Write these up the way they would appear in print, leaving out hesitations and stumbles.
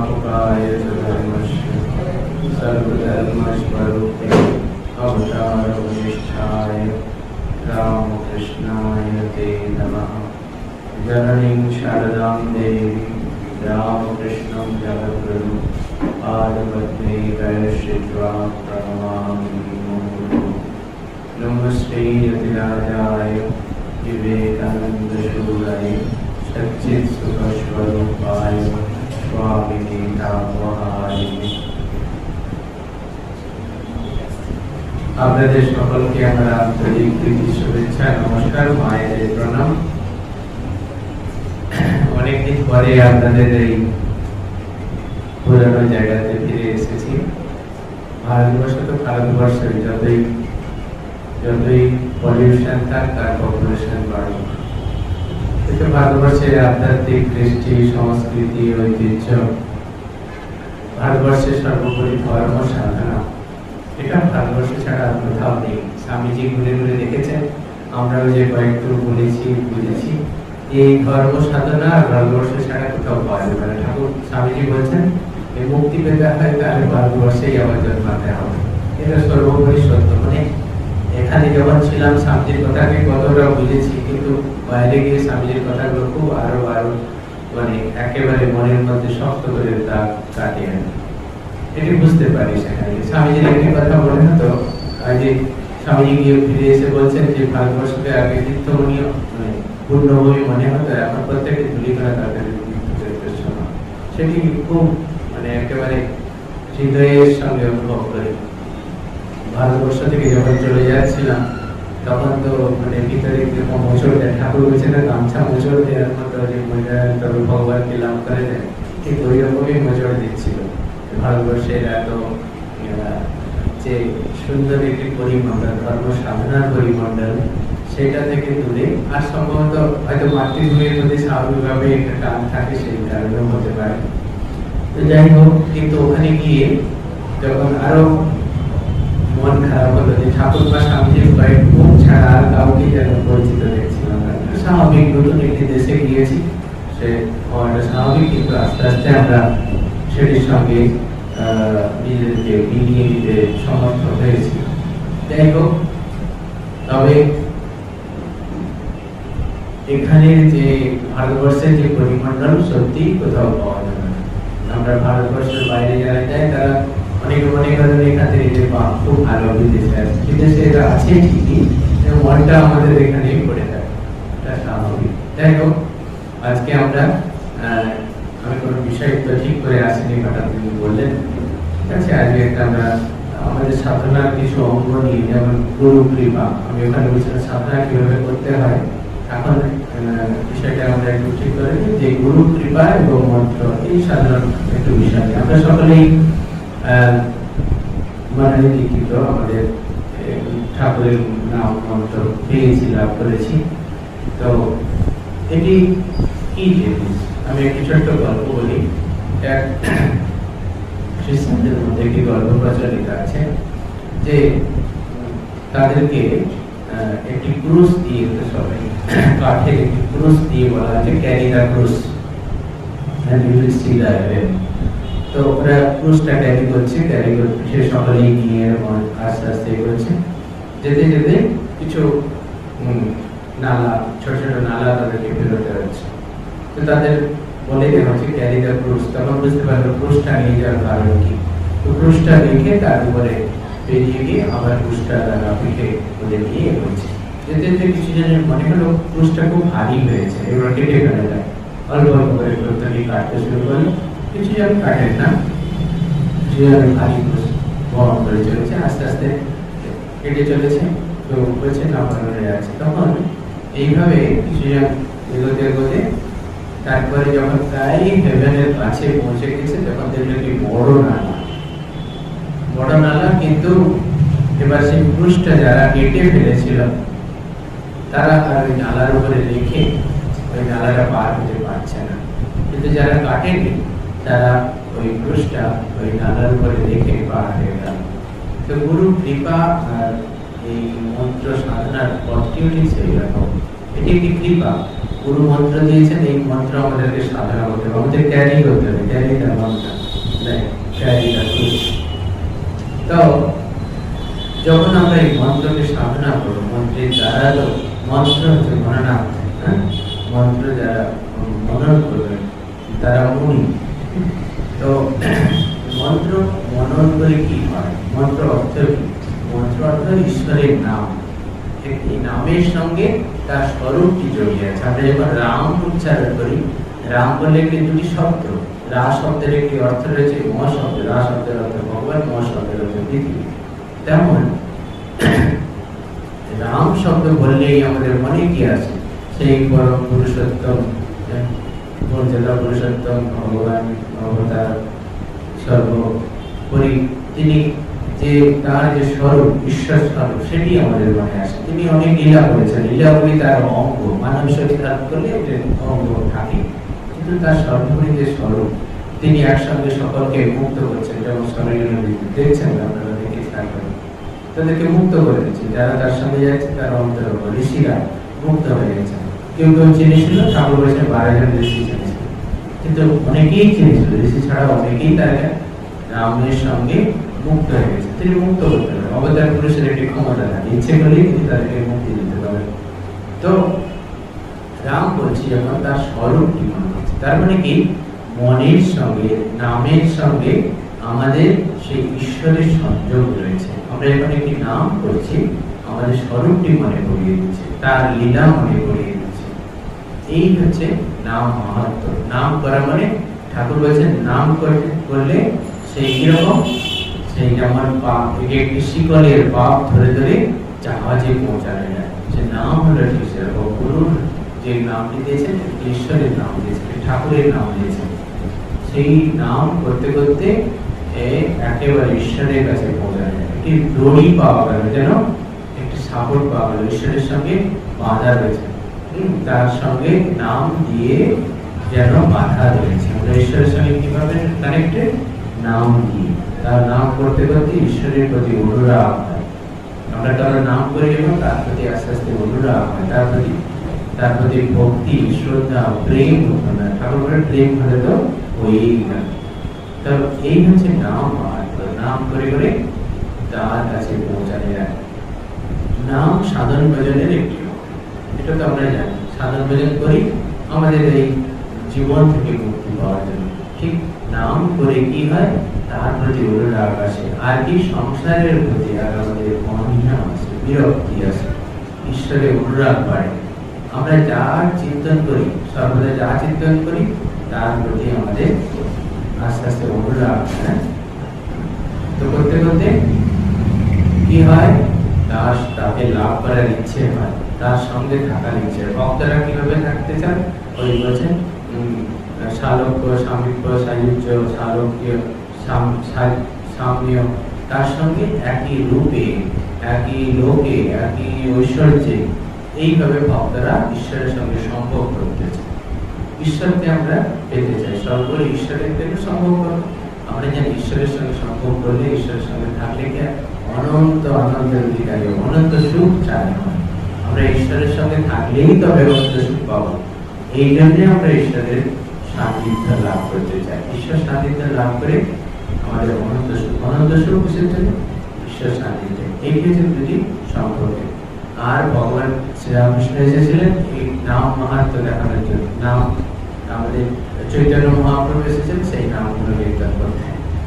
स्थापकाय धर्मस्य सर्वधर्मस्वरूपे अवतारवरिष्ठाय रामकृष्णाय ते नमः। जननीं शारदां देवी रामकृष्णं जगद्गुरुं पादपद्मे वैश्रित्वा प्रणमामि मुहुर्मुहुः। नमस्ते यतिराजाय विवेकानन्दशूराय सच्चित्सुखस्वरूपाय स्वामिनीतामहाय। আপনাদের সকলকে আমার আন্তরিক প্রীতি শুভেচ্ছা নমস্কার, মায়েদের প্রণাম। অনেকদিন পরে আপনাদের এই পুরানো জায়গাতে ফিরে এসেছি। ভারতবর্ষ তো ভারতবর্ষের যতই পলিউশন থাক তার পপুলেশন বাড়ে, কিন্তু ভারতবর্ষের আধ্যাত্মিক কৃষ্টি সংস্কৃতি ঐতিহ্য, ভারতবর্ষের সর্বোপরি ধর্ম সাধনা, এটা ভারতবর্ষ ছাড়া কোথাও নেই। স্বামীজি ঘুরে ঘুরে দেখেছেন, আমরাও যে কয়েকটু বলেছি বুঝেছি, এই ধর্ম সাধনা ভারতবর্ষ ছাড়া কোথাও পাওয়া যাবে না। ঠাকুর স্বামীজি বলছেন এই মুক্তি পেতে হয় তাহলে ভারতবর্ষেই আবার জন্মাতে হবে। এটা সর্বোপরি সত্য। মানে এখানে যখন ছিলাম স্বামীজির কথাকে কতটা বুঝেছি, কিন্তু বাইরে গিয়ে স্বামীজির কথাগুলো খুব আরো মানে একেবারে মনের মধ্যে শক্ত করে দাগ কাটে এটি বুঝতে পারি। সেখানে স্বামীজির একটি কথা বলে না তো, আজ স্বামীজি গিয়ে ফিরে এসে বলছেন যে ভারতবর্ষকে আগে তীর্থমণীয় মানে পূর্ণভূমি মনে হতো, এখন প্রত্যেকে ধূলিকণা তাদের সময়। সেটি খুব মানে একেবারে হৃদয়ের সঙ্গে অনুভব করি। ভারতবর্ষ থেকে যখন চলে যাচ্ছিলাম তখন তো মানে ভিতরে মোচড় দেয়, ঠাকুর বলছে না গামছা মোচড় দেওয়ার মতো যে তবে ভগবানকে লাভ করে দেয়, ঠিক ওই রকমই মোচড় দিচ্ছিল। ভারতবর্ষের এত যে সুন্দর একটি পরিমণ্ডল, ধর্ম সাধনার পরিমণ্ডল, সেটা থেকে দূরে। আর সম্ভবত হয়তো মাতৃভূমির প্রতি স্বাভাবিকভাবে একটা টান থাকে, সেই কারণেও হতে পারে। তো যাই হোক, কিন্তু ওখানে গিয়ে যখন আরো মন খারাপ হলো যে ঠাকুর বা স্বামীজির কয়েক মুখ ছাড়া আর কাউকে যেন পরিচিত দেখছিলাম না। স্বাভাবিক, নতুন একটি দেশে গিয়েছি, সে হওয়াটা স্বাভাবিক, কিন্তু আস্তে আস্তে আমরা সেটির সঙ্গে নিজেদেরকে মিলিয়ে নিতে সমর্থ হয়েছি। যাই হোক, তবে এখানের যে ভারতবর্ষের যে পরিমণ্ডল সত্যি কোথাও পাওয়া যাবে না। আমরা ভারতবর্ষের বাইরে যারা যাই তারা অনেকে মনে করেন এখানে যে খুব ভালো বিদেশে আছে, বিদেশে এটা আছে ঠিকই, মনটা আমাদের এখানেই পড়ে থাকে, এটা স্বাভাবিক। যাই হোক, আজকে আমরা আমি কোনো বিষয় তো ঠিক করে আসিনি, হঠাৎ তিনি বললেন। ঠিক আছে, আজকে একটা আমরা আমাদের সাধনার কিছু অঙ্গ নিয়ে, যেমন গুরু কৃপা, আমি ওখানে বলছিলাম সাধনা কিভাবে করতে হয়। এখন বিষয়টা আমরা একটু ঠিক করে নিই যে গুরু কৃপা এবং মন্ত্র, এই সাধারণ একটু বিষয় আমরা সকলেই মানে লিখিত আমাদের ঠাকুরের নাম মন্ত্র পেয়েছি, লাভ করেছি। তো এটি কি জিনিস, আমি একটি ছোট্ট গল্প বলি। এক খ্রিস্টানদের মধ্যে একটি গল্প প্রচলিত আছে যে তাদেরকে একটি ক্রুশ দিয়ে, সবাই কাঠের একটি ক্রুশ দিয়ে বলা হচ্ছে ক্যারি দ্য ক্রুশ and you will see the heaven. তো ওরা ক্রুশটা ক্যারি করছে, সে সকলেই নিয়ে আস্তে আস্তে করছে। যেতে যেতে কিছু নালা, ছোট ছোট নালা তাদেরকে বেরোতে হচ্ছে। তো তাদের বলে দেওয়া হচ্ছে ক্যারি দ্য ক্রুশ। তখন বুঝতে পারলো ক্রুশটা নিয়ে যাওয়ার কারণ কি। তো ক্রুশটা রেখে তার উপরে বেরিয়ে গিয়ে আবার ক্রুশটা তারা পিঠে ওদের নিয়ে এগোচ্ছে। যেতে যেতে কিছু জনের মনে হলো ক্রুশটা খুব ভারী হয়েছে, এবার কেটে ফেলা যায়। অল্প অল্প করে প্রত্যেকে কাটতে শুরু করলো। কিছু জন কাটেন না, কিছু জন ভারী ক্রুশ বহন করে চলেছে, আস্তে আস্তে কেটে চলেছে। তো বলছে না হয়ে যাচ্ছে। তখন এইভাবে কিছু জন এগোতে এগোতে তারপরে যখন প্রায় হেভেনের কাছে পৌঁছে গেছে, তখন দেখলো কি বড় নালা, কিন্তু এবার সেই ক্রুশটা যারা কেটে ফেলেছিল তারা আর ওই নালার উপরে রেখে ওই নালাটা পার হতে পারছে না। কিন্তু যারা কাটেনি তারা ওই ক্রুশটা ওই নালার উপরে রেখে পার হয়ে গেল। তো গুরু কৃপা আর এই মন্ত্র সাধনার পথটিও ঠিক সেই রকম। এটি একটি কৃপা, গুরু মন্ত্র দিয়েছেন, এই মন্ত্র আমাদেরকে সাধনা করতে হবে, আমাদের ক্যারি করতে হবে, ক্যারি দ্য মন্ত্র, ক্যারি দ্য ট্রুথ। তো যখন আমরা এই মন্ত্রকে সাধনা করব, মন্ত্রের দ্বারা তো মন্ত্র হচ্ছে মননাথ, মন্ত্র যারা মনন করবেন তারা মুনি। তো মন্ত্র মনন করে কি হয়, মন্ত্র অর্থ কি? মন্ত্র অর্থ ঈশ্বরের নাম, এই নামের সঙ্গে তার স্বরূপটি জড়িয়ে আছে। আমরা যখন রাম উচ্চারণ করি, রাম বললে একটি দুটি শব্দ, রা শব্দের একটি অর্থ রয়েছে ম শব্দ, রা শব্দের অর্থ ভগবান, ম শব্দের অর্থ পৃথিবী। তেমন রাম শব্দ বললেই আমাদের মনে কি আছে? সেই পরম পুরুষোত্তম, মর্যাদা পুরুষোত্তম ভগবান অবতার সর্বোপরি তিনি, যে তার যে স্বরূপ, ঈশ্বর স্বরূপ, সেটি আমাদের মনে আসে। তিনি অনেক লীলা করেছেন, লীলাগুলি তার অঙ্গ, মানব শরীর ধারণ করলে অঙ্গ থাকে, কিন্তু তার সর্বোপরি যে স্বরূপ, তিনি একসঙ্গে সকলকে মুক্ত করছেন। যেমন শরীরের দেখছেন, আপনারা দেখে থাকবেন, তাদেরকে মুক্ত করে দিচ্ছেন। যারা তার সঙ্গে যাচ্ছে তার অন্তর ঋষিরা মুক্ত হয়ে গেছে। কেউ কেউ চিনেছিল, ঠাকুর বলেছেন 12 জন ঋষি চিনেছিল, কিন্তু অনেকেই চিনেছিল, ঋষি ছাড়া অনেকেই তারা রামের সঙ্গে মুক্ত হয়ে গেছে। তিনি মুক্ত করতে পারেন, অবতার পুরুষের একটি ক্ষমতা থাকে, ইচ্ছে করলেই তিনি তাদেরকে মুক্তি দিতে পারেন। তো রাম বলছি যখন তার স্বরূপটি মনে হচ্ছে, তার মানে কি মনের সঙ্গে, নামের সঙ্গে আমাদের সেই ঈশ্বরের সংযোগ রয়েছে। আমরা যখন একটি নাম করছি, আমাদের স্বরূপটি মনে করিয়ে দিচ্ছে, তার লীলা মনে করিয়ে দিচ্ছে। এই হচ্ছে নাম মাহাত্ম্য। নাম করা মানে, ঠাকুর বলছেন নাম করলে সেই কিরকম, সেই যেমন পাপ, একটি শিকলের পাপ ধরে ধরে জাহাজে পৌঁছানো যায়, সে নাম হলো ঠিক সেরকম। গুরুর যে নামটি দিয়েছেন, ঈশ্বরের নাম দিয়েছেন, ঠাকুরের নাম দিয়েছেন, সেই নাম করতে করতে একেবারে ঈশ্বরের কাছে পৌঁছানো যায়। একটি দড়ি পাওয়া গেল, যেন একটি সাপোর্ট পাওয়া গেল, ঈশ্বরের সঙ্গে বাঁধা রয়েছে, তার সঙ্গে নাম দিয়ে যেন বাঁধা রয়েছে। আমরা ঈশ্বরের সঙ্গে কিভাবে কানেক্টেড? নাম দিয়ে, তার নাম করতে করতে ঈশ্বরের প্রতি অনুরাগ হয়। আমরা কারো নাম করি এবং তার প্রতি আস্তে আস্তে অনুরাগ হয়, তার প্রতি ভক্তি, শ্রদ্ধা, প্রেম উৎপন্ন হয়। ঠাকুরের প্রেম হলে তো হয়েই গেল। তো এই হচ্ছে নাম মাহাত্ম্য। নাম করে করে তার কাছে পৌঁছানো যায়। নাম সাধন ভজনের একটি, এটা তো আমরা জানি, সাধন ভজন করি আমাদের এই জীবন থেকে মুক্তি পাওয়ার জন্য। ঠিক নাম করে কি হয়? তার প্রতি অনুরাগ আসে, আর কি সংসারের প্রতি আর আমাদের অনীহা আছে, বিরক্তি আছে, ঈশ্বরের অনুরাগ বাড়ে। আমরা যা চিন্তন করি, সর্বদা যা চিন্তন করি, তার প্রতি আমাদের আস্তে আস্তে অনুরাগ, তো করতে করতে কি হয়? তাকে লাভ করার ইচ্ছে হয়, তার সঙ্গে থাকার ইচ্ছে। ভক্তরা কিভাবে থাকতে চান? ওই বলছেন শালক্য, সামীপ্য, সাযুজ্য, শালক্য, সাম্য, তার সঙ্গে একই রূপে, একই লোকে, একই ঐশ্বর্যে, এইভাবে ভক্তরা ঈশ্বরের সঙ্গে সম্পর্ক করতে চায়। ঈশ্বরকে আমরা পেতে চাই, সর্বোপরি ঈশ্বরের থেকে সম্পর্ক। আমরা জানি ঈশ্বরের সঙ্গে সম্পর্ক করলে, ঈশ্বরের সঙ্গে থাকলে কি অনন্ত আনন্দের অধিকারী, অনন্ত সুখ চাই হয়। আমরা ঈশ্বরের সঙ্গে থাকলেই তবে অনন্ত সুখ পাবো। এই জন্য আমরা ঈশ্বরের সান্নিধ্য লাভ করতে চাই। ঈশ্বর সান্নিধ্য লাভ করে আমাদের অনন্ত সুখ, অনন্ত সুখ কিসের জন্য? ঈশ্বর সান্নিধ্য। এই হচ্ছে দুটি সম্পর্ক। আর ভগবান শ্রীরামকৃষ্ণ এসেছিলেন এই নাম মাহাত্ম্য দেখানোর জন্য। নাম, আমাদের চৈতন্য মহাপ্রভু এসেছেন সেই নাম গুলো কীর্তন করতে।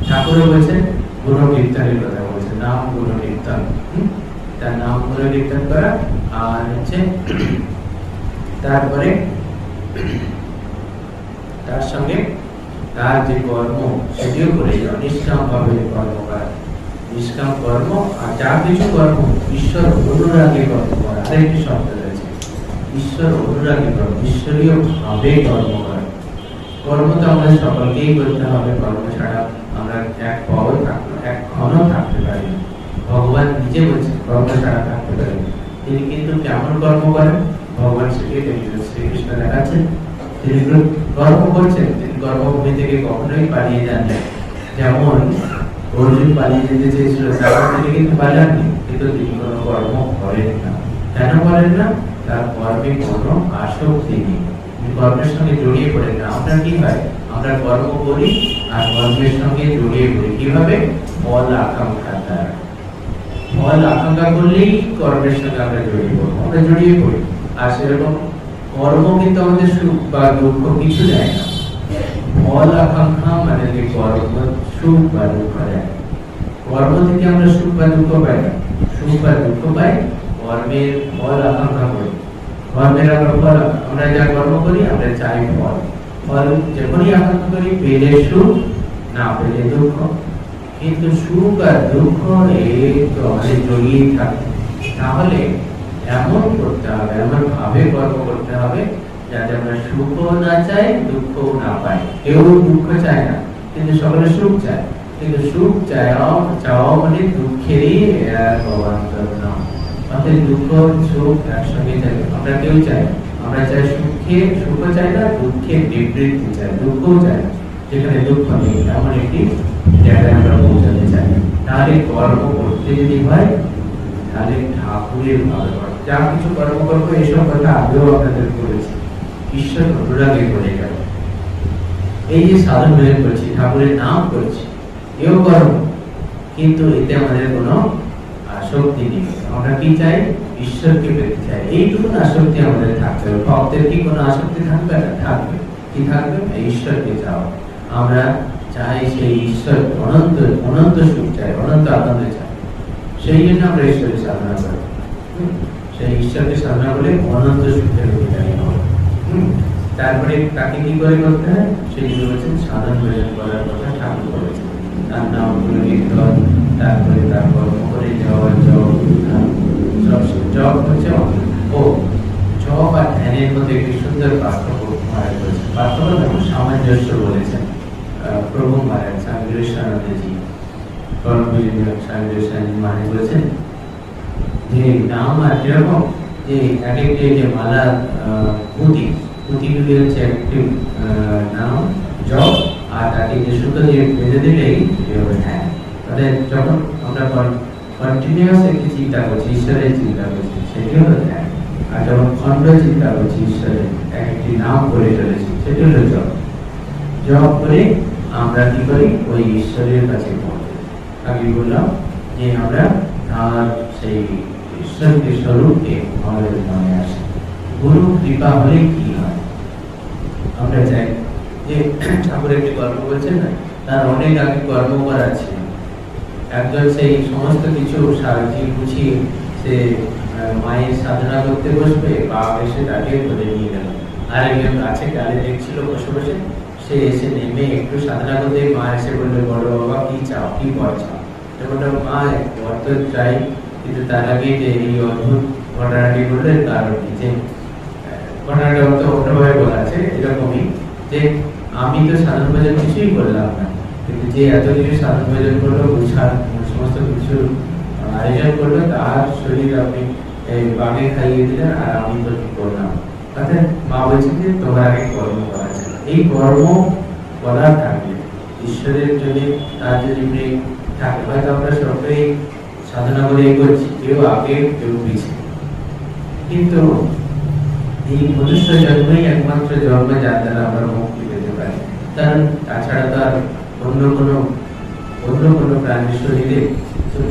ঠাকুরও বলছেন গুণ কীর্তনের কথা বলছেন, নাম গুণ কীর্তন, তার নাম গুণ কীর্তন করা। আর হচ্ছে তারপরে তার সঙ্গে তার যে কর্ম, সেটিও করে যাও, নিষ্কাম ভাবে কর্ম করা। নিষ্কাম কর্ম আর যা কিছু কর্ম ঈশ্বর অনুরাগে কর্ম করা। আরেকটি শব্দ রয়েছে, ঈশ্বর অনুরাগে কর্ম, ঈশ্বরীয় ভাবে কর্ম করা। কর্ম তো আমাদের সকলকেই করতে হবে, কর্ম ছাড়া আমরা এক পাও এক ক্ষণও থাকতে পারি না। ভগবান নিজে বলছেন কর্ম ছাড়া থাকতে পারি। তিনি কিন্তু কেমন কর্ম করেন? ভগবান শ্রীকৃষ্ণ দেখাচ্ছেন তিনি কর্ম করছেন, তিনি কর্মভূমি থেকে কখনোই পালিয়ে যান না। যেমন অর্জুন পালিয়ে যেতে চেয়েছিল, তারপর তিনি কিন্তু পালাননি, কিন্তু তিনি কোনো কর্ম করেন না। কেন করেন না? তার কর্মে কোনো আসক্তি নেই, কর্মের সঙ্গে জড়িয়ে পড়ে না। আমরা কি হয়, আমরা কর্ম করি আর কর্মের সঙ্গে জড়িয়ে পড়ি কিভাবে? ফল আকাঙ্ক্ষার দ্বারা। ফল আকাঙ্ক্ষা করলেই কর্মের সঙ্গে আমরা জড়িয়ে পড়ি। আর সেরকম কর্ম কিন্তু আমাদের সুখ বা দুঃখ কিছু দেয় না। ফল আকাঙ্ক্ষা মানে যে কর্ম সুখ বা দুঃখ দেয়। কর্ম থেকে আমরা সুখ বা দুঃখ পাই না, সুখ বা দুঃখ পাই কর্মের ফল আকাঙ্ক্ষা করি। কর্মের ফল, আমরা যা কর্ম করি আমরা চাই ফল। ফল যখনই আকাঙ্ক্ষা করি, পেলে সুখ, না পেলে দুঃখ। কিন্তু সুখ আর দুঃখ তো আমাদের জড়িয়ে থাকে। তাহলে এমন করতে হবে, এমন ভাবে কর্ম করতে হবে যাতে আমরা সুখও না চাই, দুঃখও না পাই। কেউ দুঃখ চায় না, কিন্তু সকলে সুখ চায়। কিন্তু সুখ চাওয়া মানে দুঃখেরই অবান্তর না। অর্থাৎ দুঃখ সুখ একসঙ্গে চাই, আমরা কেউ চাই। আমরা চাই সুখও চাই না, দুঃখের বিবৃতি চাই, দুঃখও চাই না। যেখানে দুঃখ নেই এমন একটি জায়গায় আমরা পৌঁছাতে চাই। তাহলে কর্ম করতে যদি হয়, তাহলে ঠাকুরের ভালো যা কিছু কর্ম করবো, এসব কথা আগেও আপনাদের বলেছি, ঈশ্বর অনুরাগে করে গেল। এই যে সাধন ভজন করছি, ঠাকুরের নাম করছি, এও কর্ম, কিন্তু এতে আমাদের কোনো আসক্তি নেই। আমরা কি চাই? ঈশ্বরকে পেতে চাই। এইটুকু আসক্তি আমাদের থাকতে হবে। ভক্তের কি কোনো আসক্তি থাকবে না? থাকবে। কি থাকবে? ঈশ্বরকে চাও। আমরা চাই সেই ঈশ্বর অনন্ত অনন্ত সুখ চাই, অনন্ত আনন্দ চাই। সেই জন্য আমরা ঈশ্বরের সাধনা করি। সেই ঈশ্বরকে সাধনা করে অনন্ত সুখের অধিকারী হব। তারপরে তাকে কি করে করতে হয়? সেই জন্য বলছেন সাধন ভজন করার কথা ঠাকুর বলেছেন। তার নাম গুলো কীর্তন, তারপরে তার কর্ম করে যাওয়া, জপ হচ্ছে ও জপ আর ধ্যানের মধ্যে একটি সুন্দর পার্থক্য করেছেন। পার্থক্য যেমন সামঞ্জস্য বলেছেন প্রভু মহারাজ স্বামী বিবেকানন্দজি। স্বামী বিবেকানন্দ মানে বলেছেন যে নাম আর কিরকম, যে এক একটি যে মালা পুঁতিগুলি হচ্ছে একটি নাম জপ, আর তাকে যে সুতো দিয়ে বেঁধে দিলেই ধ্যান। তাহলে যখন আমরা কন্টিনিউয়াস একটি চিন্তা করছি, ঈশ্বরের চিন্তা করছি, সেটি হলো ধ্যান। আর যখন খণ্ড চিন্তা করছি, ঈশ্বরের একটি নাম করে চলেছি, সেটি হলো জপ। জপ করে আমরা কি করি? ওই ঈশ্বরের কাছে পৌঁছে। আমি বললাম যে আমরা তার সেই ঈশ্বরকে স্বরূপকে আমাদের মনে আসে। গুরু কৃপা হলে কি হয়? আমরা চাই যে ঠাকুর একটি গল্প বলছেন না, তার অনেক আগে কর্ম করা ছিল। একজন সেই সমস্ত কিছু সাজিয়ে গুছিয়ে সে মায়ের সাধনা করতে বসবে, বাপ এসে তাকে ধরে নিয়ে গেল। আর একজন গাছে ডালে দেখছিল বসে বসে, সে এসে নেমে একটু সাধনা করতে, মা এসে বললো, বড় বাবা কি চাও, কি বর চাও? তখন মা বর তো চাই, কিন্তু তার আগে যে এই অদ্ভুত ঘটনাটি বললেন, কারণ যে ঘটনাটা তো অন্যভাবে বলা আছে এরকমই, যে আমি তো সাধন ভজন কিছুই করলাম না, কিন্তু যে এত কিছু সাধন ভজন করলো, সমস্ত কিছু আয়োজন করলো, তার শরীর আপনি বাঘে খাইয়ে দিলেন, আর আমি তো কি করলাম? অর্থাৎ মা বলছেন যে তোমার আগে কর্ম করা ছিল। এই কর্ম করা থাকবে ঈশ্বরের জন্য, তার যদি প্রেম থাকে। হয়তো আমরা সকলেই সাধনা করে করছি, কেউ আগে কেউ পিছিয়ে, কিন্তু এই মনুষ্য জন্মই একমাত্র জন্ম যার দ্বারা আমরা মুক্তি পেতে পারি। কারণ তাছাড়া তো আর অন্য কোনো প্রাণীর শরীরে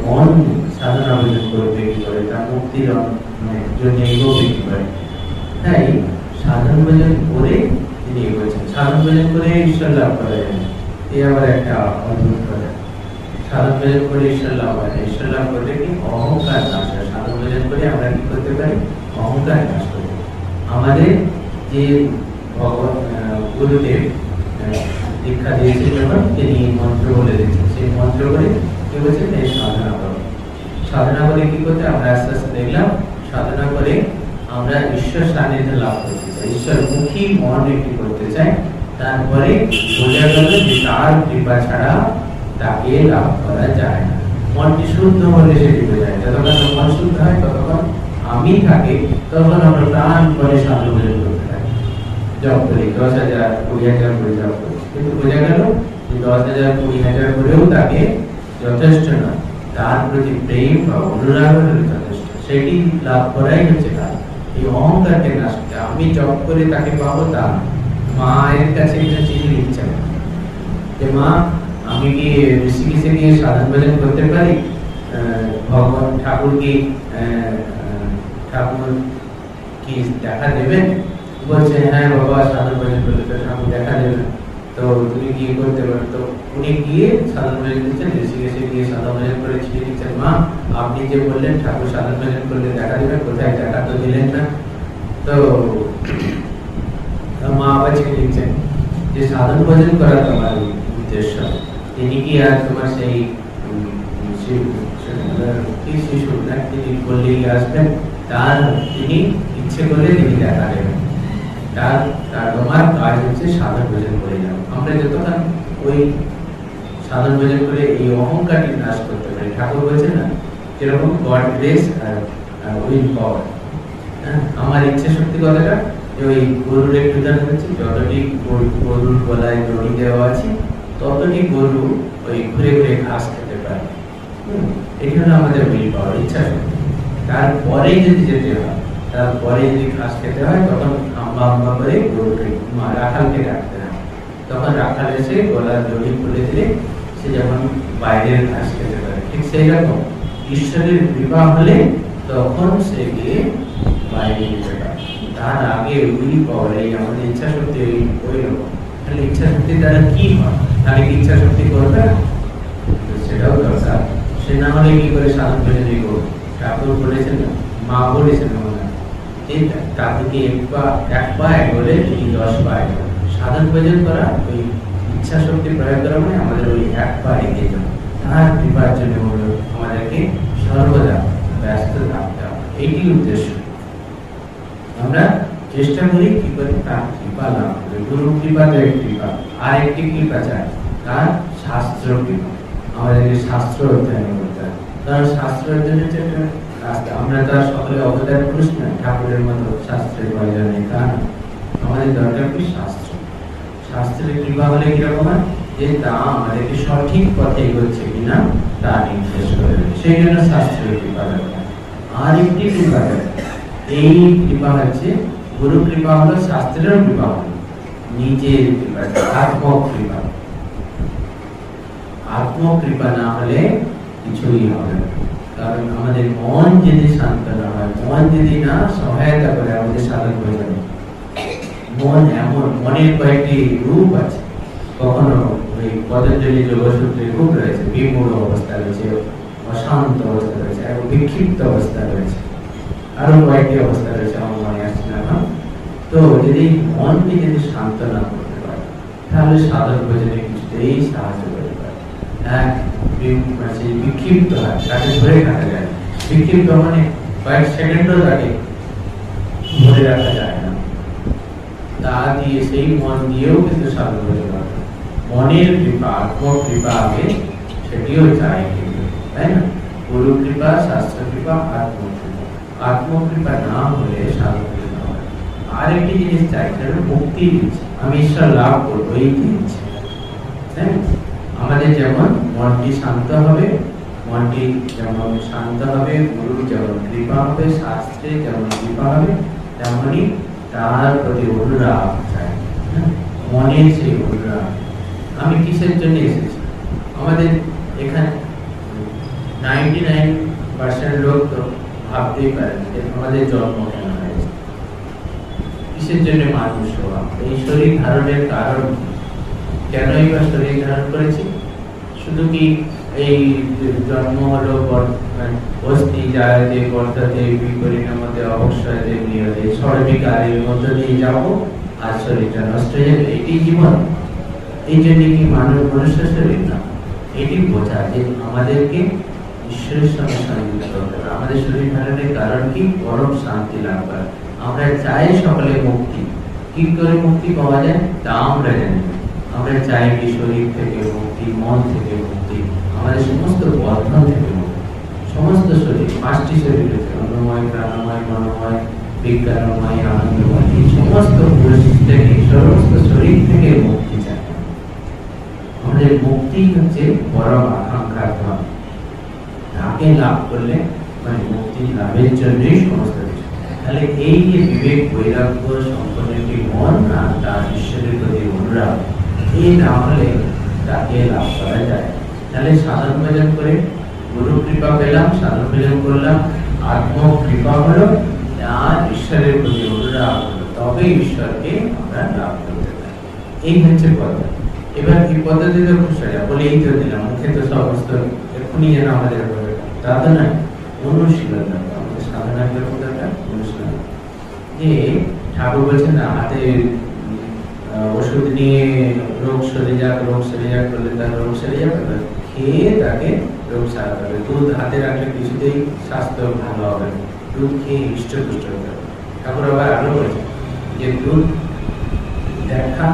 মন সাধনা ভজন করবে কি করে, তার মুক্তির জন্য এগোবে কি করে? তাই সাধন ভজন করে তিনি এগোচ্ছেন। সাধন ভজন করে ঈশ্বর লাভ করা যায়, এই আবার একটা অদ্ভুত কথা। সাধন ভজন করে ঈশ্বর লাভ হয় না। ঈশ্বর লাভ করলে কি? অহংকার নাশ হয়। সাধন ভজন করে আমরা কি করতে পারি? অহংকার নাশ করতে। আমাদের যে গুরুদেব দীক্ষা দিয়েছেন, যখন তিনি মন্ত্র বলে দিচ্ছেন, সেই মন্ত্র করে কি বলছেন? এই সাধনা করো। সাধনা করে কি করতে? আমরা আস্তে আস্তে দেখলাম, সাধনা করে আমরা ঈশ্বর সান্নিধ্য লাভ করতে চাই, ঈশ্বর মুখী মন একটি করতে চাই। তারপরে বোঝা গেল যে তার কৃপা ছাড়া তাকে লাভ করা যায় না। মনটি শুদ্ধ হলে সেটি বোঝায়। যতক্ষণ মন শুদ্ধ হয়, ততক্ষণ আমি থাকি, তখন আমরা প্রাণ করে সাধন ভজন করতে থাকি, জপ করি, 10,000 20,000 করে জপ করি। কিন্তু বোঝা গেল যে 10,000 20,000 করেও তাকে যথেষ্ট নয়। তার প্রতি প্রেম বা অনুরাগ হলে যথেষ্ট। সেটি লাভ করাই হচ্ছে কাজ। এই অহংকারকে নাশ করতে। আমি জব করে তাকে পাবো তা না। মায়ের কাছে একটা চিঠি লিখছেন যে মা, আমি কি ঋষিকেশে গিয়ে সাধন ভজন করতে পারি? ভগবান ঠাকুর কি ঠাকুর কি দেখা দেবেন? বলছে হ্যাঁ বাবা, সাধন ভজন করলে তো ঠাকুর দেখা দেবেন, তো তুমি কি করতে পারো? তো উনি গিয়ে সাধন ভজন দিচ্ছেন, ঋষিকেশে গিয়ে সাধন ভজন করে চিঠি দিচ্ছেন, মা আপনি যে বললেন ঠাকুর সাধন ভজন করলে দেখা দেবেন, কোথায় দেখা তো দিলেন না। তো মা আবার চিঠি লিখছেন যে সাধন ভজন করা তোমার উদ্দেশ্য, তিনি কি আর তোমার সেই শিশু না, তিনি বললেই আসবেন, তার তিনি ইচ্ছে করলে তিনি দেখা দেবেন, তার তোমার কাজ হচ্ছে সাধন ভজন করে যাও। আমরা যতক্ষণ ওই সাধন ভজন করে এই অহংকারটি নাশ করতে পারি, ঠাকুর বলছে না যেরকম গড গ্রেস আর উইল পাওয়ার। আমার ইচ্ছে শক্তি কথাটা ওই গরুর একটু উদাহরণ হচ্ছে, যতটি গরুর গলায় দড়ি দেওয়া আছে ততটি গরু ওই ঘুরে ঘুরে ঘাস খেতে পারে। এটি হলো আমাদের উইল পাওয়ার, ইচ্ছা শক্তি। তারপরে যদি যেতে হয়, তারপরে যদি ঘাস খেতে হয়, তখন আম্বা আম্বা করে গরুকে রাখালকে ডাকতে হয়, তখন রাখাল এসে গলার দড়ি খুলে দিলে সে যেমন বাইরের ঘাস খেতে পারে, ঠিক সেই রকম ঈশ্বরের কৃপা হলে তখন সে গিয়ে বাইরে যেতে পারে। তার আগে উইল পাওয়ার, এই আমাদের ইচ্ছা শক্তি ওই রকম। তাহলে ইচ্ছা শক্তি দ্বারা কি হয়? তাহলে কি ইচ্ছা শক্তি করবে? সেটাও দরকার। সে না হলে কি করে সাধন ভজন করবে? ঠাকুর বলেছেন, মা বলেছেন তাদেরকে এক পা এগোলে এই 10 পা এগোলে। সাধন ভজন করা ওই ইচ্ছা শক্তি প্রয়োগ করা মানে আমাদের ওই এক পা এগিয়ে যাওয়া। তার কৃপার জন্য আমাদেরকে সর্বদা ব্যস্ত থাকতে হবে, এইটি উদ্দেশ্য। আমরা চেষ্টা করি কি করে তার কৃপা লাভ করে। গুরু কৃপা তো এক কৃপা, আর একটি কৃপা চাই, তার শাস্ত্র কৃপা। আমাদেরকে শাস্ত্র অধ্যয়ন করতে হবে, কারণ শাস্ত্র অধ্যয়ন হচ্ছে একটা রাস্তা। আমরা তো আর সকলে অবতার পুরুষ না, ঠাকুরের মতো শাস্ত্রের প্রয়োজন নেই, তা না। আমাদের দরকার কি শাস্ত্র। শাস্ত্রের কৃপা হলে কিরকম হয়, যে তা আমাদেরকে সঠিক পথে এগোচ্ছে কিনা তা নির্দেশ করে দেবে, সেই জন্য শাস্ত্রের কৃপা দরকার। আর একটি কৃপা দরকার, এই কৃপা হচ্ছে গুরু কৃপা হলো শাস্ত্রের কৃপা হলো নিজের কৃপা, আত্মকৃপা। আত্মকৃপা না হলে কিছুই হবে না। কারণ আমাদের মন যদি শান্ত না হয়, মন যদি না সহায়তা করে আমাদের সাধন ভজনে, মন এমন, মনের কয়েকটি রূপ আছে। কখনো ওই পতঞ্জলি যোগসূত্রে রূপ রয়েছে, বিমূঢ় অবস্থা রয়েছে, অশান্ত অবস্থা রয়েছে, এবং বিক্ষিপ্ত অবস্থা রয়েছে, আরো কয়েকটি অবস্থা রয়েছে, আমার মনে আসছে না এখন। তো যদি মনকে যদি শান্ত না করতে পারে, তাহলে সাধন ভজনে কিছুতেই সাহায্য করতে পারে। বিক্ষিপ্ত হয়, তাকে ধরে রাখা যায়। বিক্ষিপ্ত মানে কয়েক সেকেন্ডও তাকে ধরে রাখা যায় না। তা দিয়ে সেই মন দিয়েও কিন্তু সাধন ভজন করতে, মনের কৃপা, আত্মকৃপা আগে, সেটিও চাই কিন্তু, তাই না? গুরু কৃপা, শাস্ত্র কৃপা, আত্মকৃপা। আত্মকৃপা না হলে সাধন ভজন হবে। আরেকটি জিনিস চাই, সেটা মুক্তি দিচ্ছে, আমি ঈশ্বর লাভ করবো, এই দিচ্ছে। তাই না? আমাদের যেমন মনটি শান্ত হবে, মনটি যেমন শান্ত হবে, গুরুর যেমন কৃপা হবে, শাস্ত্রে যেমন কৃপা হবে, তেমনি তার প্রতি অনুরাগ চাই, মনের সেই অনুরাগ। আমি কিসের জন্য এসেছি? আমাদের এখানে 99% লোক তো ভাবতেই পারে যে আমাদের জন্ম কেন হয়েছে, কিসের জন্য মানুষ হওয়া, এই শরীর ধারণের কারণ কি, কেনই বা শরীর ধারণ করেছি? শুধু কি এই জন্ম হলো অস্থি জায়তে বর্তাতে বিপরিণামতে অবশ্যতে নিয়তে সর্বিকারের মধ্য দিয়ে যাবো আর শরীরটা নষ্ট হয়ে যাবে, এটি জীবন? এই জন্য কি মানুষ মনুষ্য শরীর না? এটি বোঝা যে আমাদেরকে ঈশ্বরের সঙ্গে সংযুক্ত হতে হবে। আমাদের শরীর ধারণের কারণ কি? পরম শান্তি লাভ করা। আমরা চাই সকলে মুক্তি। কি করে মুক্তি পাওয়া যায় তা আমরা জানি। আমরা চাই কি শরীর থেকে মুক্তি, মন থেকে মুক্তি, আমাদের সমস্ত বন্ধন থেকে মুক্তি। সমস্ত শরীর, 5টি শরীর রয়েছে, অন্নময়, প্রাণময়, মনোময়, বিজ্ঞানময়, আনন্দময়, এই সমস্ত থেকে, সমস্ত শরীর থেকে মুক্তি চাই। আমাদের মুক্তি হচ্ছে পরম আকাঙ্ক্ষার ধন। তাকে লাভ করলে মানে মুক্তি লাভের জন্যই সমস্ত কিছু। তাহলে এই যে বিবেক বৈরাগ্য সম্পন্ন একটি মন আর তার ঈশ্বরের প্রতি অনুরাগ, এই না হলে তাকে লাভ করা যায়। তাহলে সাধন ভজন করে গুরু কৃপা পেলাম, সাধন ভজন করলাম, আত্ম কৃপা হলো, আর ঈশ্বরের প্রতি অনুরাগ হলো, তবে ঈশ্বরকে আমরা লাভ করতে পারি। এই হচ্ছে পদ্ধতি। এবার এই পদ্ধতিতে খুশি বলে এই তো দিলাম, মুখে তো সমস্ত এক্ষুনি যেন আমাদের তা তো নয়, অনুশীলন দরকার, আমাদের সাধনার দরকার অনুশীলন। যে ঠাকুর বলছেন না, হাতে ওষুধ নিয়ে রোগ সেরে যাক, রোগ সেরে যাক করলে তার রোগ সেরে যাবে, খেয়ে তাকে রোগ সারাতে হবে। দুধ হাতে রাখলে কিছুতেই স্বাস্থ্য ভালো হবে, দুধ খেয়ে হৃষ্টপুষ্ট হতে হবে। ঠাকুর আবার আরো বলছেন যে দুধ দেখা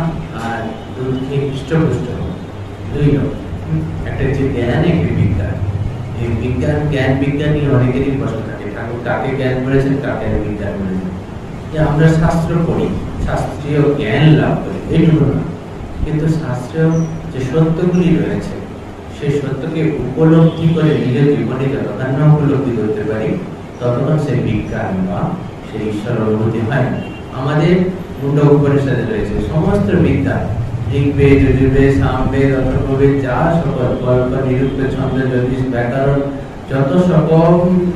আর দুধ খেয়ে হৃষ্টপুষ্ট হবে, দুই রকম। একটা হচ্ছে জ্ঞান, একটি বিজ্ঞান। এই বিজ্ঞান, জ্ঞান বিজ্ঞান নিয়ে অনেকেরই প্রশ্ন থাকে, ঠাকুর কাকে জ্ঞান বলেছেন, কাকে বিজ্ঞান বলেছেন। যে আমরা শাস্ত্র পড়ি, শাস্ত্রীয় জ্ঞান লাভ করি, এইটুকু না, কিন্তু শাস্ত্রীয় যে সত্যগুলি রয়েছে সেই সত্যকে উপলব্ধি করে নিজের জীবনে যতক্ষণ না উপলব্ধি করতে পারি ততক্ষণ সেই বিজ্ঞান বা সেই ঈশ্বর অনুভূতি হয় না। আমাদের মুন্ড উপনিষদে রয়েছে সমস্ত বিজ্ঞান, ঋগ্বেদ, যজুর্বেদ, সামবেদ, অথর্ববেদ, যা সকল কল্প, নিরুক্ত, ছন্দ, জ্যোতিষ, ব্যাকরণ, যত সকল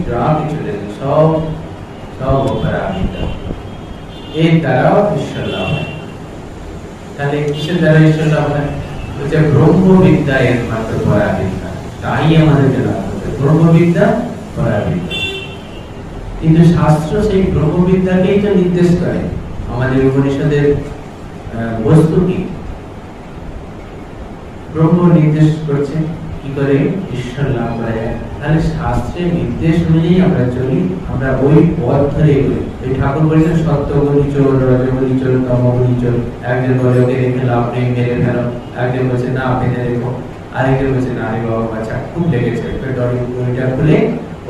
যা কিছু রয়েছে সব সব অপরাবিদ্যা, এর দ্বারাও ঈশ্বর লাভ হয়। তাহলে কিসের দ্বারা ঈশ্বর লাভ হয়? বলছে ব্রহ্মবিদ্যা একমাত্র পরাবিদ্যা, তাই আমাদেরকে লাভ করতে, ব্রহ্মবিদ্যা পরাবিদ্যা। কিন্তু শাস্ত্র সেই ব্রহ্মবিদ্যাকেই তো নির্দেশ করে। আমাদের উপনিষদের বস্তু কি? ব্রহ্ম নির্দেশ করছে কি করে ঈশ্বর লাভ করা যায়। তাহলে শাস্ত্রের নির্দেশ অনুযায়ী আমরা চলি, আমরা ওই পথ ধরে এগোই। এই ঠাকুর বলেছেন সত্যগুলি চোর, রজগুলি চোর, তমগুলি চোর। একজন বলে ওকে রেখে লাভ নেই, মেরে ফেলো। একজন বলছে না বেঁধে রেখো। আরেকজন বলছে না রে বাবা, বাচ্চা খুব লেগেছে, দড়িটা খুলে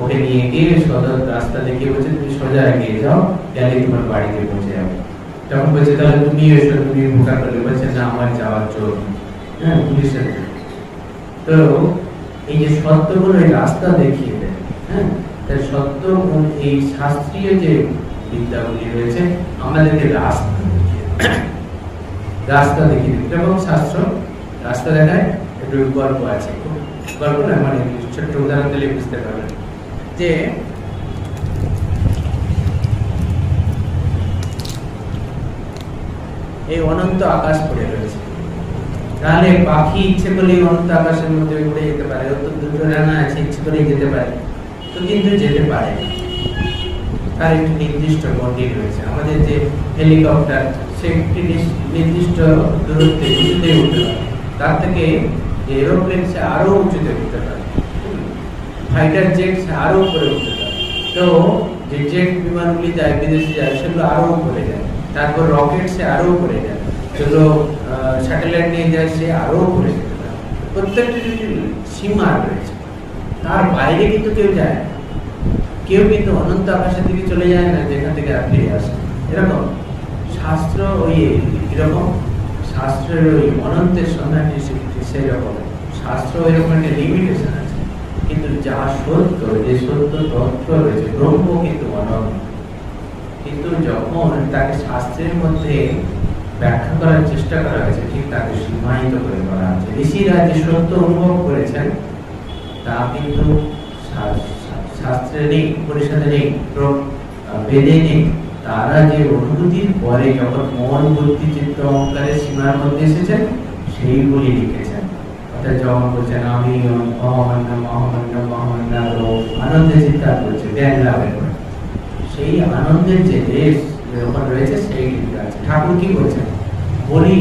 ওকে নিয়ে গিয়ে সদর রাস্তা দেখিয়ে বলছে তুমি সোজা এগিয়ে যাও, গেলে তোমার বাড়িতে পৌঁছে যাবে। তখন বলছে তাহলে তুমি এসো, তুমি ভোকা করলে। বলছে না আমার যাওয়ার জোর, হ্যাঁ পুলিশের। তো এই যে সত্যগুলো এই রাস্তা দেখিয়ে দেয়, হ্যাঁ, তাই সত্য এই শাস্ত্রীয় যে বিদ্যাগুলি রয়েছে আমাদেরকে রাস্তা দেখিয়ে রাস্তা দেখিয়ে দেয়। যেমন শাস্ত্র রাস্তা দেখায়, একটু গল্প আছে, গল্প না মানে ছোট্ট উদাহরণ দিলে বুঝতে পারবেন। যে এই অনন্ত আকাশ পড়ে রয়েছে, তাহলে পাখি ইচ্ছে করলেই অনন্ত আকাশের মধ্যে উড়ে যেতে পারে, অত দুটো রানা আছে, ইচ্ছে করেই যেতে পারে, তো কিন্তু যেতে পারে না। তার একটি নির্দিষ্ট গতি রয়েছে। আমাদের যে হেলিকপ্টার, সে একটি নির্দিষ্ট দূরত্বে উঁচুতে উঠতে পারে, তার থেকে এরোপ্লেন সে আরো উঁচুতে উঠতে পারে, ফাইটার জেট সে আরো উপরে উঠতে পারে। তো যে জেট বিমানগুলি যায় বিদেশে যায় সেগুলো আরো উপরে যায়, তারপর রকেট সে আরো উপরে যায়, যেগুলো স্যাটেলাইট নিয়ে যায় সে আরো উপরে যেতে পারে। প্রত্যেকটি সীমা রয়েছে, তার বাইরে কিন্তু কেউ যায় না। কেউ কিন্তু অনন্ত আকাশের দিকে চলে যায় না যেখান থেকে আর ফিরে আসে। এরকম শাস্ত্র ওই এরকম শাস্ত্রের ওই অনন্তের সন্ধানটি সেই রকম শাস্ত্র এরকম একটা লিমিটেশন আছে, কিন্তু যা সত্য, যে সত্য তথ্য রয়েছে ব্রহ্ম কিন্তু অনন্ত। কিন্তু যখন তাকে শাস্ত্রের মধ্যে ব্যাখ্যা করার চেষ্টা করা হয়েছে, ঠিক তাকে সীমায়িত করে করা হয়েছে। ঋষিরা যে সত্য অনুভব করেছেন তা কিন্তু শাস্ত্রে নেই, উপনিষদে নেই, বেদে নেই। তারা যে অনুভূতির পরে যখন মন, বুদ্ধি, চিত্ত, অহংকারের সীমার মধ্যে এসেছেন সেইগুলি লিখেছেন। অর্থাৎ যখন বলছেন আমি অহমান্য মহামান্য মহামান্য আনন্দে চিৎকার করছে জ্ঞান লাভের পরে, সেই আনন্দের যে দেশ যখন রয়েছে সেই লিখে আছে। ঠাকুর কি বলছেন? বলি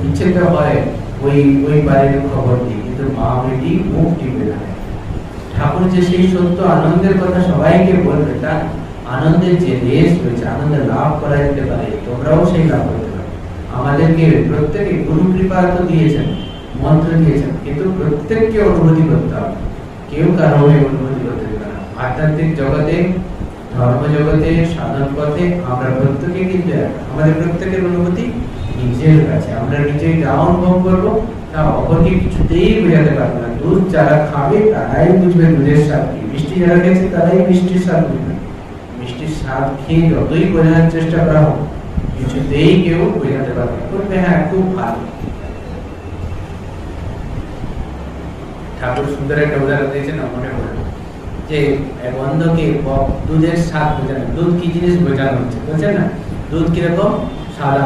ইচ্ছে তো হয় ওই ওই বাড়ির খবর দিই, কিন্তু মা বেটি মুখ টিপে থাকে। ঠাকুর যে সেই সত্য আনন্দের কথা সবাইকে বলবে, তার আনন্দের যে দেশ রয়েছে, আনন্দ লাভ করা যেতে পারে, তোমরাও সেই লাভ করতে পারো। আমাদেরকে প্রত্যেকে গুরু কৃপা তো দিয়েছেন, মন্ত্র দিয়েছেন, কিন্তু প্রত্যেককে অনুভূতি করতে হবে। কেউ কারো অনুভূতি করতে পারে না। আধ্যাত্মিক জগতে, ধর্ম জগতে, সাধন পথে আমরা প্রত্যেকে কিন্তু আমাদের প্রত্যেকের অনুভূতি নিজের কাছে। আমরা নিজেই যা অনুভব করবো তা অপরকে কিছুতেই বোঝাতে পারবো না। দুধ যারা খাবে তারাই বুঝবে দুধের স্বাদ কি, মিষ্টি যারা খেয়েছে তারাই মিষ্টির স্বাদ বুঝবে। মিষ্টির স্বাদ খেয়ে যতই বোঝানোর চেষ্টা করা হোক কিছুতেই কেউ বোঝাতে পারবে না, বলবে হ্যাঁ খুব ভালো। ঠাকুর সুন্দর একটা উদাহরণ দিয়েছেন, মনে পড়লো যে বন্ধকে দুধের স্বাদ বোঝানো, দুধ কি জিনিস বোঝানো হচ্ছে, বলছে না দুধ কিরকম সাদা,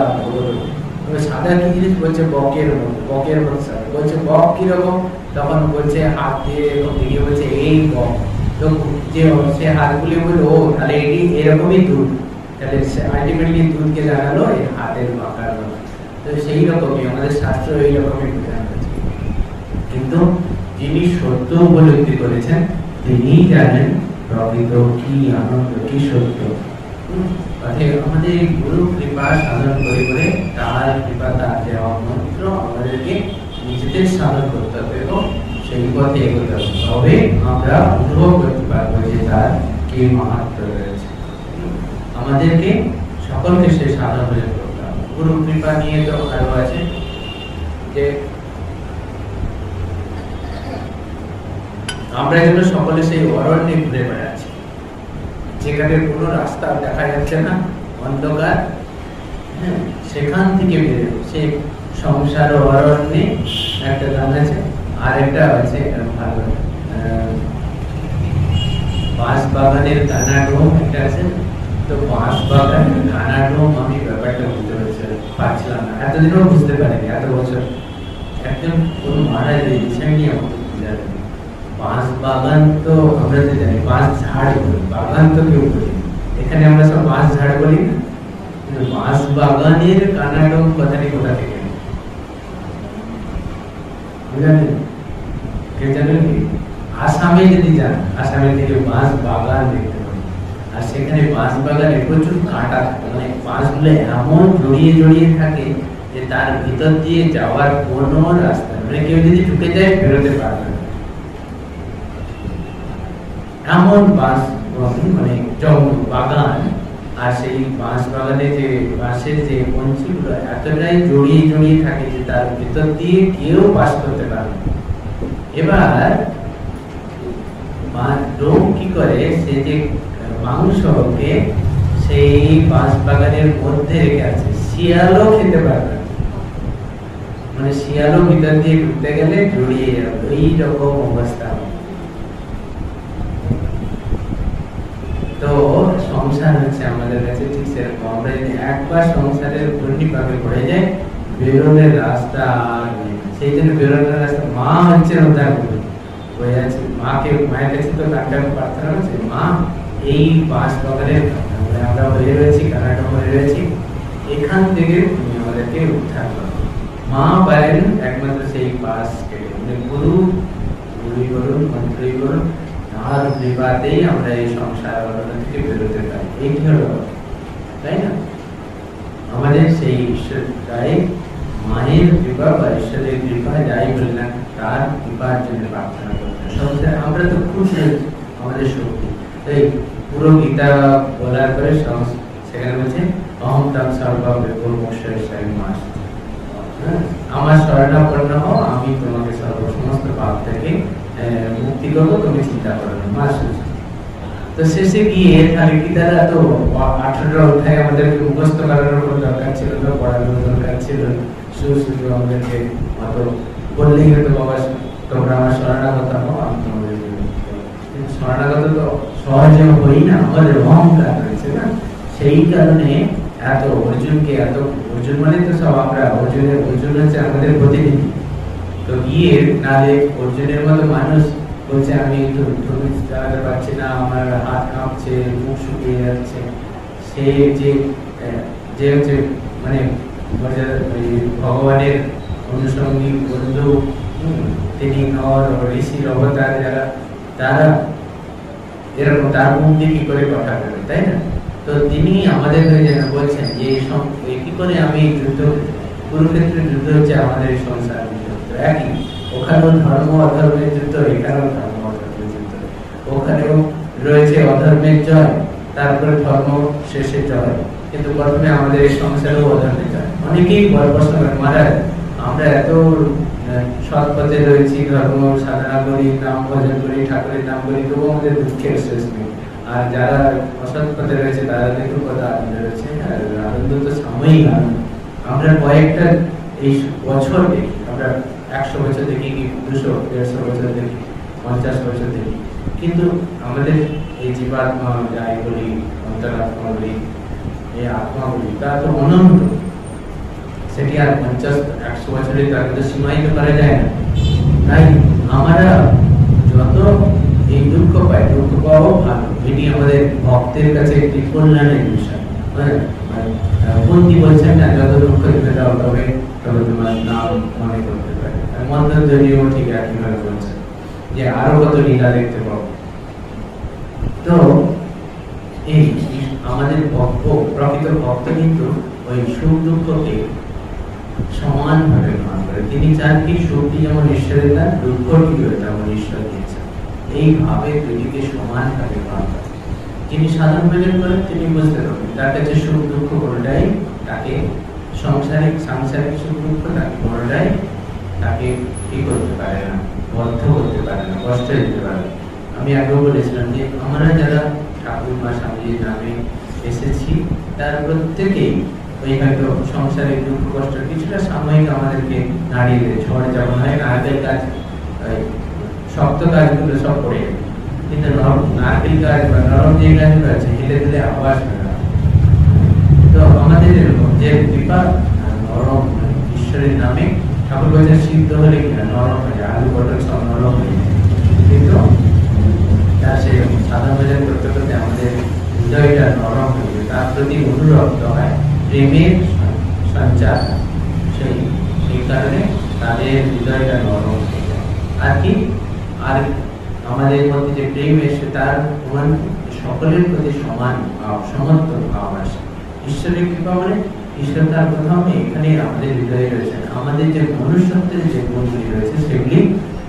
সাদা কি জিনিস বলছে বকের মতো, বকের মতো সাদা, বলছে বক কিরকম, তখন বলছে হাত দিয়ে এরকম দিকে বলছে এই বক, তো যে সে হাতগুলি বললো ও তাহলে এটি এরকমই দুধ, তাহলে আলটিমেটলি দুধকে জানালো এই হাতের বাঁকার মতো। তো সেই রকমই আমাদের শাস্ত্র এই রকমই বোঝানো হচ্ছে, কিন্তু যিনি সত্য উপলব্ধি করেছেন তিনি জানেন প্রকৃত কি আনন্দ কি সত্য। আমাদের এই গুরু কৃপা সাধন করে করে তার কৃপা তার দেওয়া মন্ত্র আমাদেরকে নিজেদের সাধন করতে হবে এবং সেই পথে এগোতে হবে, তবে আমরা অনুভব করতে পারবো যে তার কি মাহাত্ম্য রয়েছে। আমাদেরকে সকলকে সেই সাধন করতে হবে। গুরু কৃপা নিয়ে তো আরো আছে যে আমরা যেন সকলে সেই অরণ্যে ঘুরে বেড়াচ্ছি, যেখানে কোনো রাস্তা দেখা যাচ্ছে না, অন্ধকার, সেখান থেকে বেরো সে সংসার অরণ্যে একটা গান আছে, আর একটা আছে ভালো বাঁশ বাগানের কানাডোম একটা আছে। তো বাঁশ বাগানের কানাডোম আমি ব্যাপারটা বুঝতে পারছিলাম না, এতদিনও বুঝতে পারিনি, এত বছর একদম কোন মহারাজ দিয়েছেন নিয়ে আমাকে বুঝাতে। বাঁশ বাগান তো আমরা তো জানি, বাঁশ ঝাড় বলি, বাগান তো কেউ বলি, এখানে আমরা সব বাঁশ ঝাড় বলি না, বাঁশ বাগানের কানাডোম কথাটি কোথা থেকে জানেন? কেউ জানেন কি? আসামে যদি যান, আসামের দিকে বাঁশ বাগান দেখতে পাবেন, আর সেখানে বাঁশ বাগানে প্রচুর কাঁটা থাকে, মানে বাঁশগুলো এমন জড়িয়ে জড়িয়ে থাকে যে তার ভিতর দিয়ে যাওয়ার কোনো রাস্তা, মানে কেউ যদি ঢুকে যায় বেরোতে পারবে না, এমন বাঁশ মানে জঙ্গল বাগান। আর সেই বাঁশ বাগানে যে বাঁশের যে পঞ্চীগুলো এতটাই জড়িয়ে জড়িয়ে থাকে যে তার ভিতর দিয়ে কেউ বাস করতে পারে না। এবার ডোম কি করে, সে যে মাংসকে সেই বাঁশ বাগানের মধ্যে রেখে আছে, শিয়ালও খেতে পারবে না, মানে শিয়ালও ভিতর দিয়ে ঢুকতে গেলে জড়িয়ে যাবে, এই রকম অবস্থা। তো সংসার হচ্ছে আমাদের কাছে ঠিক সেরকম, আমরা যদি একবার সংসারের ঘূর্ণিপাকে পড়ে যাই বেরোনের রাস্তা আর নেই। সেই জন্য বেরোনের রাস্তা মা হচ্ছে উদ্ধার করবে, হয়ে আছে মাকে, মায়ের কাছে তো কান্ডাম প্রার্থনা হচ্ছে, মা এই বাঁশ বাগানের আমরা হয়ে রয়েছি, কানাডা হয়ে রয়েছি, এখান থেকে তুমি আমাদেরকে উদ্ধার করো। মা পারেন একমাত্র সেই বাঁশ কেটে, মানে গুরু গুরুই বলুন মন্ত্রী বলুন, তার কৃপাতেই আমরা এই সংসার থেকে বেরোতে পারি। এইটি হলো, তাই না? আমাদের সেই ঈশ্বর তাই মায়ের কৃপা বা ঈশ্বরের কৃপা যাই বললেন তার কৃপার জন্য প্রার্থনা করতে হবে। আমরা তো খুব আমাদের শক্তি, তাই পুরো গীতা বলার পরে সেখানে বলছে অহম তাম সর্বমশ্বরী মাস, আমার শরণাপন্ন হও, আমি তোমাকে সমস্ত পাপ থেকে মুক্তি করবো, তুমি চিন্তা করো না মাস। তো শেষে গিয়ে তাহলে কি তারা তো 18 অধ্যায় আমাদেরকে মুখস্থ করানোর কোনো দরকার ছিল না, পড়ানোর দরকার ছিল, শুধু আমাদেরকে অত বললেই হয়তো বাবা তোমরা আমার শরণাগত হও, আমি তোমাদের শরণাগত তো সহজে হই না, আমাদের অহংকার রয়েছে না, সেই কারণে এত অর্জুনকে, এত অর্জুন মানে তো সব আমরা, অর্জুন হচ্ছে আমাদের প্রতিনিধি। তো গিয়ে নালে অর্জুনের মতো মানুষ বলছে আমি চালাতে পারছি না, আমার হাত কাঁপছে, মুখ শুকিয়ে যাচ্ছে, সে যে হচ্ছে মানে ভগবানের অনুসঙ্গী বন্ধু, তিনি নর ঋষির অবতার যারা, তারা এরকম তার মুখ দিয়ে কি করে কথা বলে, তাই না? তো তিনি আমাদের যেন বলছেন যে কি করে আমি যুদ্ধ, কুরুক্ষেত্রের যুদ্ধ হচ্ছে আমাদের এই সংসার যুদ্ধ একই, ওখানেও ধর্ম অধর্মের যুদ্ধ, এখানেও ধর্ম অধর্মের যুদ্ধ, ওখানেও রয়েছে অধর্মের জয়, তারপরে ধর্ম শেষে জয়, কিন্তু প্রথমে আমাদের এই সংসারেও অধর্মের জয়। অনেকেই প্রশ্ন করেন মহারাজ আমরা এত সৎ পথে রয়েছি, ধর্ম সাধনা করি, নাম ভজন করি, ঠাকুরের নাম করি, তবুও আমাদের দুঃখের শেষ নেই, আর যারা অসৎ পথে রয়েছে তারা কিন্তু কত আনন্দ রয়েছে। আর আনন্দ তো সাময়িক আনন্দ। আমরা কয়েকটা এই বছর দেখি, আমরা 100 বছর দেখি কি 200-150 বছর দেখি, 50 বছর দেখি, কিন্তু আমাদের এই জীবাত্মা যাই বলি, অন্তরাত্মা বলি, এই আত্মা বলি, তা তো অনন্ত। সেটি আর 50-100 বছরে তার মধ্যে সীমায়িত করা যায় না। তাই আমরা যত এই দুঃখ পাই, দুঃখ পাওয়াও ভালো। এটি আমাদের ভক্তের কাছে একটি কল্যাণের বিষয়। বন্দি বলছেন না, যত দুঃখ দিতে দাও তবে তোমার নাম মনে করতে পারে। মন্ত্র যদিও ঠিক একইভাবে বলছে যে আরো কত লীলা দেখতে পাবো। তো এই আমাদের প্রকৃত ভক্ত কিন্তু ওই সুখ দুঃখকে সমানভাবে গ্রহণ করে। তিনি চান কি সুখটি যেমন ঈশ্বরের দান, দুঃখটিও তেমন ঈশ্বর দিয়েছেন। এইভাবে দুটিকে সমানভাবে গ্রহণ করে। যিনি সাধন ভজন করেন তিনি বুঝতে পারবেন তার কাছে সুখ দুঃখ কোনটাই তাকে সাংসারিক সুখ দুঃখ তাকে কোনটাই তাকে কি করতে পারে না, বদ্ধ করতে পারে না, কষ্ট দিতে পারে না। আমি আগেও বলেছিলাম যে আমরা যারা ঠাকুর মা স্বামীজির নামে এসেছি তার প্রত্যেকেই ওই হয়তো সংসারিক দুঃখ কষ্ট কিছুটা সাময়িক আমাদেরকে নাড়িয়ে দেয়। ঝড় যেমন হয়, নারকেল গাছ শক্ত গাছগুলো সব পড়ে যায়, কিন্তু নারকেল গাছ বা নরম যে গাছগুলো আছে হেলে দিলে আওয়াজ হয় না। তো আমাদের এরকম যে কৃপা নরম, ঈশ্বরের নামে ঠাকুর বলছেন সিদ্ধ হলে কিনা নরম হয়ে যায়, আলু পটল সব নরম হয়ে যায়। কিন্তু তার সেই সাধন ভজন করতে করতে আমাদের হৃদয়টা নরম হয়ে যায়, তার প্রতি অনুরক্ত হয়, প্রেমের সঞ্চার। সেই কারণে তাদের হৃদয়টা নরম হয়ে যায়। আর কি আর আমাদের মধ্যে যে প্রেম এসে তার প্রমাণ সকলের প্রতি সমান ভাব, সমর্থন ভাব আসে। ঈশ্বরের কৃপা মানে ঈশ্বর তার প্রথম এখানে আমাদের হৃদয়ে রয়েছেন। আমাদের যে মনুষ্যত্বের যে গুণগুলি রয়েছে সেগুলি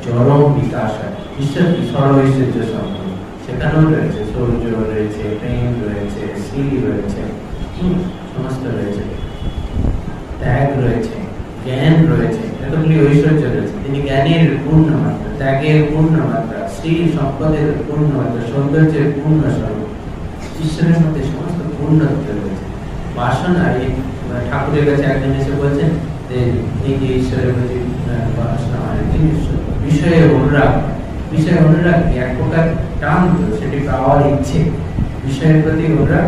চরম বিকাশ হয়। ঈশ্বর কি সর্বৈশ্বর্য সম্পন্ন, সেখানেও রয়েছে সৌর্য রয়েছে, প্রেম রয়েছে, শ্রী রয়েছে, সমস্ত রয়েছে, ত্যাগ রয়েছে, জ্ঞান রয়েছে, এতগুলি ঐশ্বর্য রয়েছে। তিনি জ্ঞানের পূর্ণ মাত্রা, ত্যাগের পূর্ণ মাত্রা, শ্রী সম্পদের পূর্ণ মাত্রা, সৌন্দর্যের পূর্ণ স্বরূপ। ঈশ্বরের মধ্যে সমস্ত পূর্ণত্ব রয়েছে। বাসনা ঠাকুরের কাছে একজন এসে বলছেন যে এই যে ঈশ্বরের প্রতি বাসনা মানে বিষয়ে অনুরাগ, বিষয়ে অনুরাগ এক প্রকার টান, সেটি পাওয়ার ইচ্ছে, বিষয়ের প্রতি অনুরাগ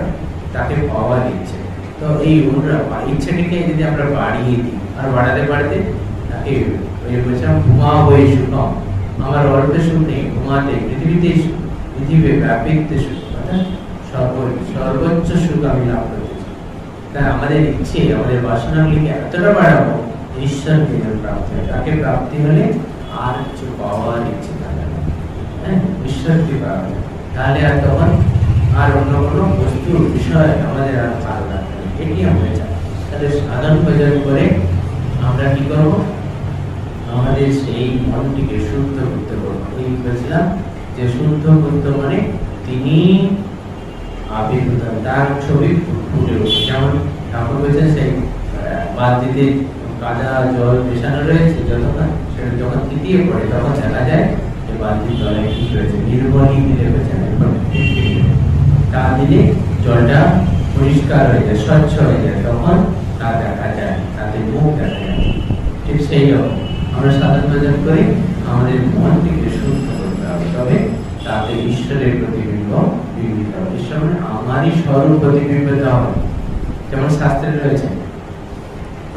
তাকে পাওয়ার ইচ্ছে। তো এই অনুরাগ ইচ্ছেটিকে যদি আমরা বাড়িয়ে দিই আর বাড়াতে বাড়াতে তাকে বলছিলাম ঘুমাবই সুখম, আমার অল্প সুখ নেই, ঘুমাতে পৃথিবীতে পৃথিবী ব্যাপিতে সুখ, অর্থাৎ সর্বোচ্চ সুখ আমি লাভ করতে চাই। তাই আমাদের ইচ্ছে, আমাদের বাসনাগুলিকে এতটা বাড়াবো ঈশ্বরকে প্রাপ্তি হয়। তাকে প্রাপ্তি হলে আর কিছু পাওয়ার ইচ্ছে থাকে না, হ্যাঁ, ঈশ্বরকে পাওয়া, তাহলে আর তখন আর অন্য কোনো বস্তু বিষয় আমাদের আর ভালো লাগবে না। এটি আমরা চাই। তাহলে সাধন ভজন করে আমরা কি করবো, আমাদের সেই মনটিকে শুদ্ধ করতে পারবো। এই বলছিলাম যে শুদ্ধ করতে মানে তিনি আবির্ভূত, তার ছবি ফুটে উঠে। যেমন ঠাকুর বলছেন সেই বালতিতে কাদা জল মেশানো রয়েছে, যতক্ষণ সেটা যখন তৃতীয় পড়ে তখন দেখা যায় যে বালতির তলায় কি রয়েছে, নির্মলই দিলে হয়েছে, তা দিলে জলটা পরিষ্কার হয়ে যায়, স্বচ্ছ হয়ে যায়, তখন তা দেখা যায়, তাদের মুখ দেখা যায়। ঠিক সেই রকম আমরা সাধন ভজন করি, আমাদের মনটিকে শুদ্ধ করতে হবে, তবে তাতে ঈশ্বরের প্রতিবিম্ব বিম্বিত হবে। ঈশ্বর মানে আমারই স্বরূপ প্রতিবিম্বিত হবে। যেমন শাস্ত্রে রয়েছে,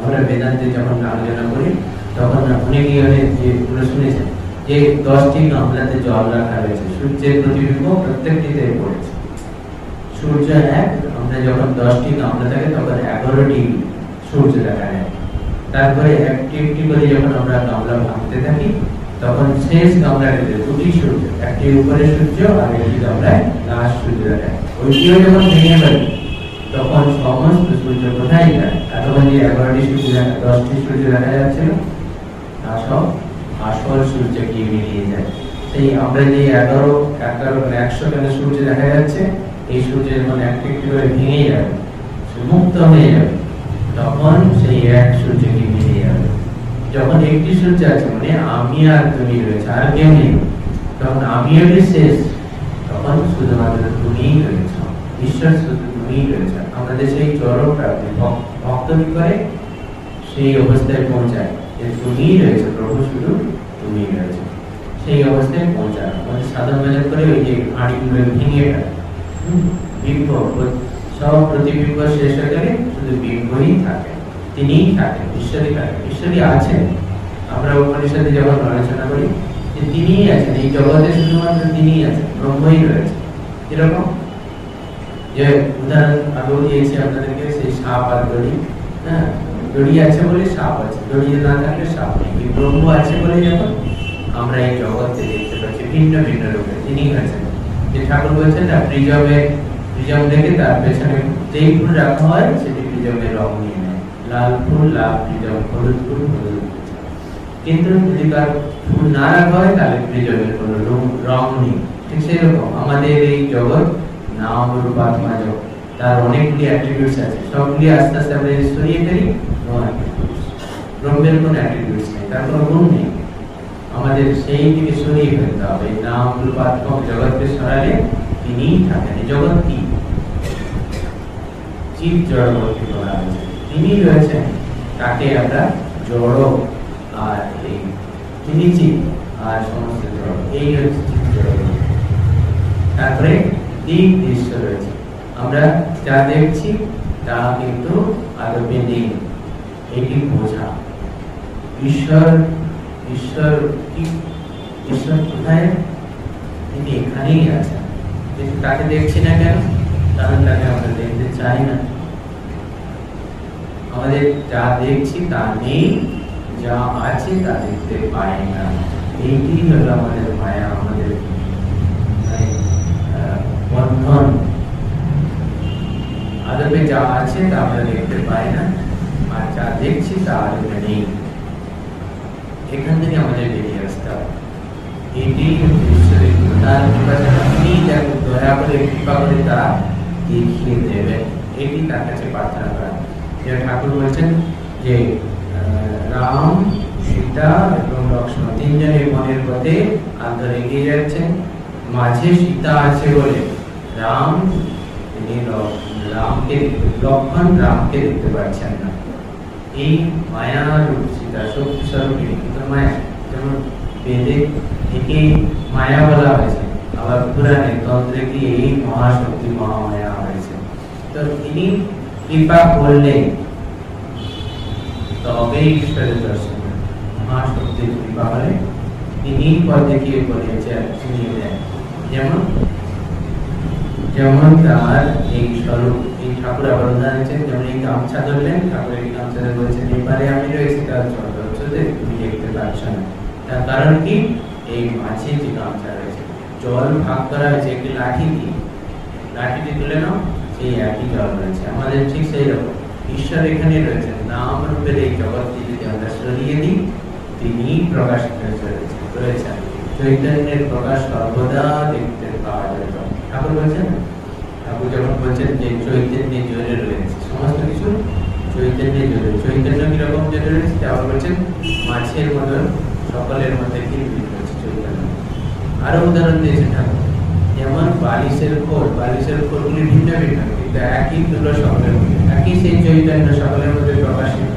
আমরা বেদান্তে যখন আলোচনা করি তখন অনেকেই যে শুনেছেন যে 10টি গামলাতে জল রাখা রয়েছে, সূর্যের প্রতিবিম্ব প্রত্যেকটিতে পড়েছে। সূর্য এক, আমরা যখন 10টি গামলা থাকে তখন 11টি সূর্য দেখা যায়। তারপরে একটি একটি করে যখন আমরা গামলা ভাঙতে থাকি তখন শেষ গামলাটিতে 2টি সূর্য, একটি উপরে সূর্য আর একটি গামলায় লাস্ট সূর্য দেখা যায়। ওইটিও যখন ভেঙে ফেলি তখন সমস্ত সূর্য কোথায় যায়, এতক্ষণ যে 11টি সূর্য 10টি সূর্য দেখা যাচ্ছিল তা সব আসল সূর্যকে মিলিয়ে যায়। সেই আমরা যে 100 কেন সূর্য দেখা যাচ্ছে, এই সূর্য যখন একটি একটি করে ভেঙে যাবে, মুক্ত হয়ে যাবে, তখন সেই এক সূর্যকে মিলিয়ে যাবে। যখন একটি সূর্য আছে মানে আমি আর তুমি রয়েছে, আর কেউ নেই, তখন আমিও শেষ, তখন তখন শুধুমাত্র তুমিই রয়েছ, ঈশ্বর শুধু তুমিই রয়েছ। আমাদের সেই চরম প্রাপ্তি ভক্ত কি করে সেই অবস্থায় পৌঁছায় যে তুমিই রয়েছে প্রভু, শুধু তুমিই রয়েছে, সেই অবস্থায় পৌঁছায়। আমাদের সাধন ভজন করে ওই যে হাঁড়িগুলো ভেঙে বিম্ব সব প্রতিবিম্ব শেষ হয়ে গেলে শুধু বিম্বই থাকে, তিনিই থাকেন, ঈশ্বরই থাকেন, ঈশ্বরই আছেন। আমরা উপনিষদে যখন আলোচনা করি যে তিনিই আছেন, এই জগতে শুধুমাত্র তিনিই আছেন, ব্রহ্মই রয়েছে। এরকম যে উদাহরণ আগেও দিয়েছি আপনাদেরকে, সেই সাপ আর দড়ি। হ্যাঁ, দড়ি আছে বলে সাপ আছে, দড়ি না থাকলে সাপ নেই। ব্রহ্ম আছে বলে যখন আমরা এই জগতে দেখতে পাচ্ছি ভিন্ন ভিন্ন রূপে, তিনি আছেন। যে ঠাকুর বলছেন না, প্রিজম দেখে তার পেছনে যেই ফুল রাখা হয় সেটি প্রিজমের রং নিয়ে নেয়, লাল ফুল লাল প্রিজম, হলুদ ফুল হলুদ। কিন্তু যদি তার ফুল না রাখা হয় তাহলে প্রিজমের কোনো রং নেই। ঠিক সেরকম আমাদের এই জগৎ নাম রূপাত্মা জগৎ, তার অনেকগুলি অ্যাট্রিবিউটস আছে, সবগুলি আস্তে আস্তে আমরা সরিয়ে ফেলি। ব্রহ্মের কোনো অ্যাট্রিবিউটস নেই, তার কোনো গুণ নেই, আমাদের সেই দিকে সরিয়ে ফেলতে হবে। নাম রূপাত্মক জগৎকে সরালে তিনিই থাকেন। এই জগৎ কি? জীব জড়বর্তী বলা হয়েছে, তিনি রয়েছেন, তাকে আমরা জড় আর এই তিনি জীব আর সমস্ত জড়, এই হচ্ছে জীব জড়বর্তী। তারপরে দিক দৃশ্য রয়েছে, আমরা যা দেখছি তা কিন্তু আদপে নেই, এটি বোঝা। ঈশ্বর ঈশ্বর কি? ঈশ্বর কোথায়? তিনি এখানেই আছেন, কিন্তু তাকে দেখছি না কেন? কারণ তাকে আমরা দেখতে চাই না। আমাদের যা দেখছি তা নেই, যা আছে তা দেখতে পাই না। এইটি হলো আমাদের মায়া, আমাদের বন্ধন। আদবে যা আছে তা আমরা দেখতে পাই না, আর যা দেখছি তা আদবে নেই। এখান থেকে আমাদের বেরিয়ে আসতে হবে। এটি ঈশ্বরের তার আপনি যাকে দয়া করে কৃপা করে তা দেখিয়ে দেবেন, এটি তার কাছে প্রার্থনা করা। যে ঠাকুর বলছেন যে রাম, সীতা এবং লক্ষ্মণ তিনজনের মনের পথে আন্দোলন এগিয়ে যাচ্ছেন। মাঝে সীতা আছে বলে রাম, তিনি রামকে, লক্ষ্মণ রামকে দেখতে পাচ্ছেন না। এই মায়া রূপ সীতা, শক্তি স্বরূপিণী মায়া, যেমন বেদে একে মায়া বলা হয়েছে, আবার পুরাণে তন্ত্রে কি এই মহাশক্তি মহামায়া হয়েছে। তো তিনি কৃপা করলেন তবে ঈশ্বরের দর্শন, মহাশক্তির কৃপা হলে তিনি পথ দেখিয়ে চিনিয়ে দেন। যেমন তার এই স্বরূপ, এই ঠাকুর আবার উদাহরণ দিচ্ছেন, যেমন এই গামছা ধরলেন, ঠাকুর এই গামছা বলছেন এবারে আমি রয়েছি তার চন্দ্রতে, তুমি দেখতে পাচ্ছ না। তার কারণ কি? এই মাঝে যে গামছা রয়েছে, জল ভাগ করা হয়েছে একটি লাঠি দিয়ে, লাঠিটি তুলে নাও, সেই একই জল রয়েছে। আমাদের ঠিক সেই রকম ঈশ্বর এখানে রয়েছেন, নাম রূপের এই জগৎটি যদি আমরা সরিয়ে দিই, তিনি প্রকাশিত রয়েছেন। চৈতন্যের প্রকাশ সর্বদা দেখতে পাওয়া যাবে। ঠাকুর বলছেন, ঠাকুর যখন বলছেন যে চৈতন্য জোরে রয়েছে, সমস্ত কিছু চৈতন্য জোরে, চৈতন্য কিরকম জোরে রয়েছে, আবার বলছেন মাছের মতন সকলের মধ্যে কি রয়েছে চৈতন্য। আরো উদাহরণ দিয়েছেন ঠাকুর, যেমন বালিশের খোলগুলি ভিন্ন ভিন্ন, কিন্তু একই তুলো সকলের মধ্যে, একই সেই চৈতন্য সকলের মধ্যে প্রকাশিত।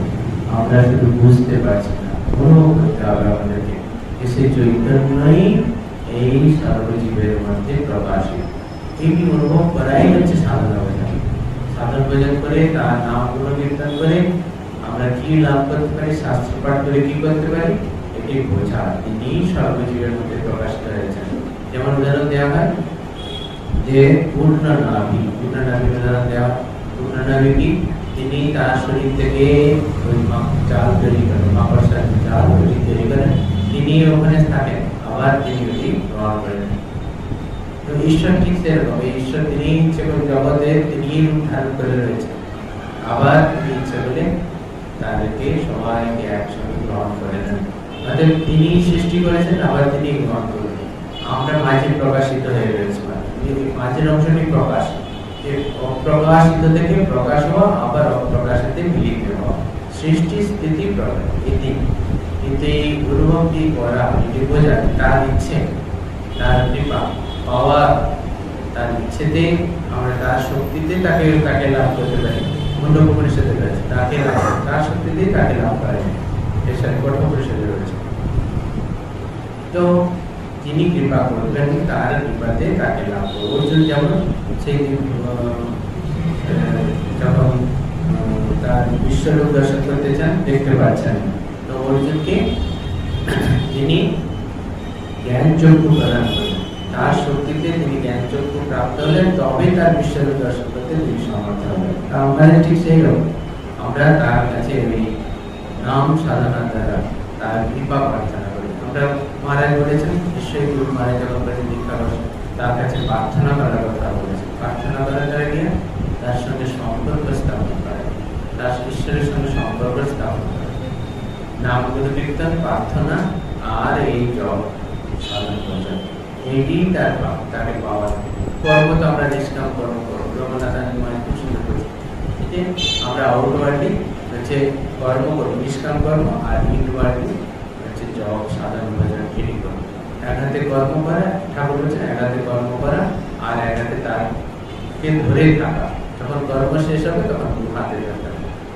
আমরা শুধু বুঝতে পারছি না, অনুভব করতে হবে আমাদেরকে, সেই চৈতন্যই এই সর্বজীবের মধ্যে প্রকাশিত। এটি অনুভব করাই হচ্ছে সাধন ভজন। সাধন ভজন করে তার নাম গুণকীর্তন করে আমরা কি লাভ করতে পারি, শাস্ত্র পাঠ করে কি করতে পারি, এটি বোঝা। তিনি সর্বজীবের মধ্যে প্রকাশিত হয়েছেন। যেমন উদাহরণ দেওয়া হয় যে পূর্ণ নাভি উদাহরণ দেওয়া। পূর্ণ নাভি কি? তিনি তার শরীর থেকে ওই চাল তৈরি করেন, মাকড়সার চাল তৈরি করেন, তিনি ওখানে থাকেন, আবার তিনি ওটি গ্রহণ করেন। তো ঈশ্বর ঠিক সেরকম, ঈশ্বর তিনি ইচ্ছে করে জগতে তিনি রূপ ধারণ করে রয়েছে, আবার তিনি ইচ্ছে করে তাদেরকে সবাইকে একসঙ্গে গ্রহণ করে নেন। অর্থাৎ তিনি সৃষ্টি করেছেন, আবার তিনি গ্রহণ করবেন। আমরা মাঝে প্রকাশিত হয়ে রয়েছে, মাঝের অংশটি প্রকাশ, যে অপ্রকাশিত থেকে প্রকাশ হওয়া, আবার অপ্রকাশিতে মিলিত হওয়া, সৃষ্টি স্থিতি প্রকাশ। এটি কিন্তু এই অনুভবটি করা, এটি বোঝা, তার ইচ্ছে, তার কৃপা পাওয়া ইচ্ছেতে আমরা তার শক্তিতে তাকে তাকে লাভ করতে পারি। মুন্ডক উপনিষদে রয়েছে তাকে লাভ, তার শক্তিতে তাকে লাভ করা যায়, এর সাথে কঠোপনিষদে রয়েছে। তো যিনি কৃপা করবেন তার কৃপাতে তাকে লাভ করবো। অর্জুন যেমন সেই যখন তার বিশ্বরূপ দর্শন করতে চান, দেখতে পাচ্ছেন, তো অর্জুনকে যিনি জ্ঞান চক্ষু প্রদান করলেন, তার শক্তিতে তিনি জ্ঞান চক্ষু প্রাপ্ত হলেন, তবে তার বিশ্বরূপ দর্শন করতে তিনি সমর্থ হলেন। আমাদের ঠিক সেই রকম আমরা তার কাছে এই নাম সাধনার দ্বারা তার কৃপা প্রার্থনা করি। আমরা মহারাজ বলেছেন, নিশ্চয়ই গুরু মহারাজ যখন দীক্ষা বসে তার কাছে প্রার্থনা করার কথা বলেছেন। প্রার্থনা করার দ্বারা গিয়ে তার সঙ্গে সম্পর্ক স্থাপন করে, তার ঈশ্বরের সঙ্গে সম্পর্ক স্থাপন করে। নাম গুরু কীর্তন, প্রার্থনা আর এই জপ সাধন করছেন, এইটি তার তাকে পাওয়ার। কর্ম তো আমরা নিষ্কাম কর্ম করবো, রঘুনাথ খুব সুন্দর করছি যে আমরা আউটওয়ার্ডলি হচ্ছে কর্ম করবো, নিষ্কাম কর্ম, আর ইনওয়ার্ডলি হচ্ছে জপ সাধন ভজন এটি করবো। এক হাতে কর্ম করা, ঠাকুর বলছেন এক হাতে কর্ম করা, আর এক হাতে তারকে ধরে থাকা। যখন কর্ম শেষ হবে তখন দু হাতে থাকা।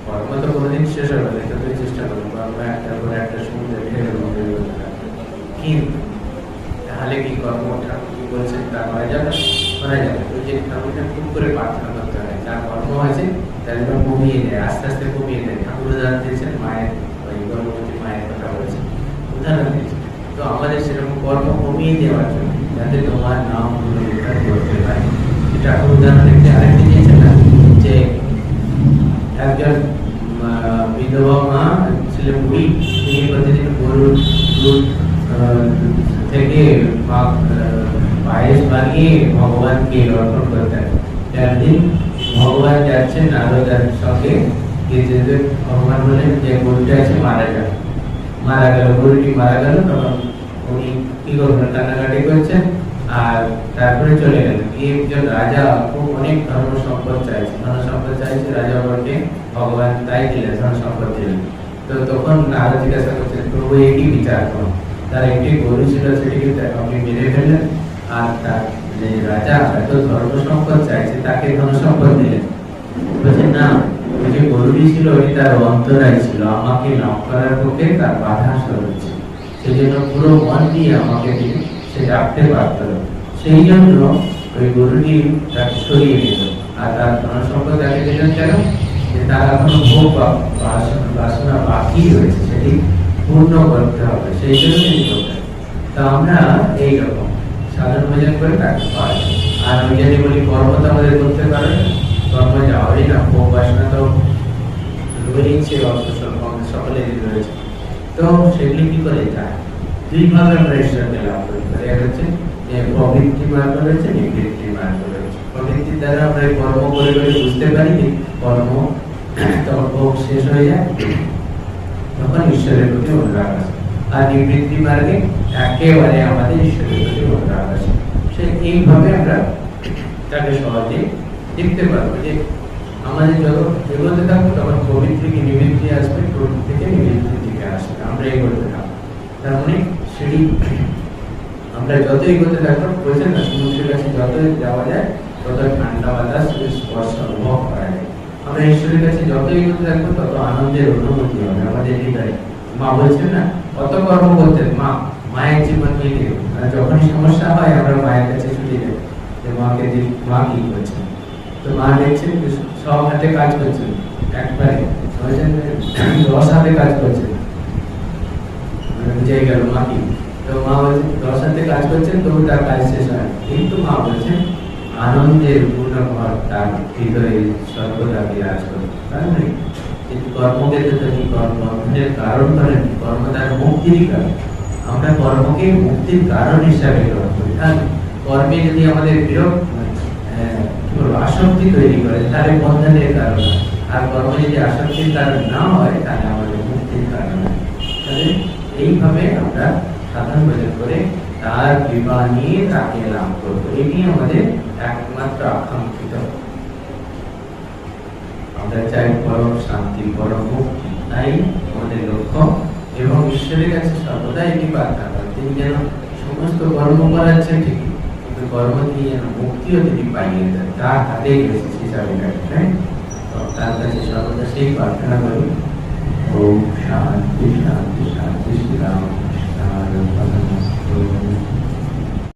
কর্ম তো কোনোদিন শেষ হবে না, যতই চেষ্টা করবো কর্ম একটার পর একটা সমুদ্রে ঢেলে কিন্তু তাহলে কি কর্ম ঠাকুর কি বলছেন তা করা যাবে? করা যাবে। ওই যে ঠাকুরটা খুব করে প্রার্থনা করতে হয়, যার কর্ম আছে তার জন্য কমিয়ে দেয়, আস্তে আস্তে কমিয়ে দেয়। ঠাকুর উদাহরণ দিয়েছেন, মায়ের ওই গর্ভবতী মায়ের কথা বলেছেন, উদাহরণ দিয়েছেন। তো আমাদের সেরকম কর্ম কমিয়ে দেওয়ার জন্য, যাতে তোমার নাম উদ্ধার করতে পারে। ঠাকুর উদাহরণ দেখতে আরেকটি দিয়েছেন না, যে একজন বিধবা মা ছিলেন বুড়ি, তিনি প্রতিদিন গরুর দুধ থেকে পায়েস বানিয়ে ভগবানকে অর্পণ করতেন। একদিন ভগবান যাচ্ছেন নারদার সঙ্গে, ভগবান বলেন যে গরুটা আছে মারা গেল, গরুটি মারা গেল। তখন উনি কি করবেন, কান্নাকাটি করছেন, আর তারপরে চলে গেলেন। একজন রাজা খুব অনেক ধর্ম সম্পদ চাইছে, ধন সম্পদ চাইছে, রাজা বলতে ভগবান তাই দিলেন, ধন সম্পদ দিলেন। তো তখন নারদ জিজ্ঞাসা করছেন, প্রভু একই বিচার করুন, তার একটি গরু ছিল, সেটিকে আপনি মেরে ফেললেন, আর তার যে রাজা এত ধর্ম সম্পদ চাইছে তাকে ধন সম্পদ দিলেন। বলছেন না, ওই যে গরুটি ছিল ওই তার অন্তরায় ছিল, আমাকে লাভ করার পক্ষে তার বাধা স্বরূপ ছিল, সেই জন্য পুরো মন দিয়ে আমাকে সে রাখতে পারত। সেই জন্য ওই গরুটি তাকে সরিয়ে দিল, আর তার ধন সম্পদ তাকে দিলেন কেন, যে তার এখনো ভোগ বাসনা বাকি রয়েছে, সেটি পূর্ণ করতে হবে, সেই জন্য তিনি করতেন। তা আমরা এইরকম সাধন ভজন করে তাকে পাই। আর ওই জন্য বলি কর্ম তো আমাদের করতে পারে, কর্ম যাওয়ারই না, ভোগ বাসনা তো রয়েছে, সকলেরই রয়েছে। তো সেগুলি কি করে যায়, দুই ভাবে আমরা ঈশ্বরকে লাভ করতে পারি। এক হচ্ছে যে প্রবৃত্তি মার্গ রয়েছে, নিবৃত্তি মার্গ রয়েছে। প্রবৃত্তির দ্বারা আমরা কর্ম করে করে বুঝতে পারি যে কর্ম তখন ভোগ শেষ হয়ে যায়, তখন ঈশ্বরের প্রতি অনুরাগ আছে। আর নিবৃত্তি মার্গে একেবারে আমাদের ঈশ্বরের প্রতি অনুরাগ আছে। সে এইভাবে আমরা তাকে সহজে দেখতে পারবো যে আমাদের যত এগোতে থাকবো তখন প্রবৃত্তি থেকে নিবৃত্তি আসবে, প্রবৃত্তি থেকে নিবৃত্তির দিকে আসবে, আমরা এগোতে থাকবো। তার মানে সেটি আমরা যত এগোতে থাকবো, বলছেন না সমুদ্রের কাছে যত যাওয়া যায় তত ঠান্ডা বাতাস স্পর্শ অনুভব করা যায়। আমরা ঈশ্বরের কাছে যত এগোতে থাকবো তত আনন্দের অনুভূতি হবে আমাদের হৃদয়ে। মা বলছেন না, কত কর্ম করতেন মা, মায়ের জীবন থেকে যখনই সমস্যা হয় আমরা মায়ের কাছে ছুটে যাই, যে মাকে মা কি করছেন। তো মা দেখছেন সব হাতে কাজ করছেন, একবারে 10 হাতে কাজ করছেন, বুঝে গেল মা কি। তো মা বলছেন 10 হাতে কাজ করছেন, তবু তার কাজ শেষ হয়, কিন্তু মা বলছেন আনন্দের পূর্ণ ঘর তার হৃদয়ে সর্বদা বিরাজ করে। কিন্তু কর্মক্ষেত্রে কি কর্মের কারণ করেন, কর্ম তার মুক্তির কারণ। আমরা কর্মকে মুক্তির কারণ হিসাবে গ্রহণ করি। কর্মে যদি আমাদের বিরোধ আসক্তি তৈরি করে তাহলে বন্ধনের কারণ, আর কর্ম যদি আসক্তির কারণ না হয় তাহলে আমাদের মুক্তির কারণ হয়। তাহলে এইভাবে আমরা সাধন ভজন করে তার কৃপা নিয়ে তাকে লাভ করবো, এটি আমাদের একমাত্র আকাঙ্ক্ষিত। আমরা চাই পরম শান্তি, পরম মুক্তি, তাই আমাদের লক্ষ্য। এবং ঈশ্বরের কাছে সর্বদা এটি প্রার্থনা করি, তিনি যেন সমস্ত কর্ম করাচ্ছেন ঠিকই, কিন্তু কর্ম দিয়ে যেন মুক্তিও তিনি পাইয়ে দেন, তার হাতেই রয়েছে সেই চাবিকাঠি, right? তো তার কাছে সর্বদা সেই প্রার্থনা করি। ওম শান্তি শান্তি শান্তি, শ্রীরাম কৃষ্ণ।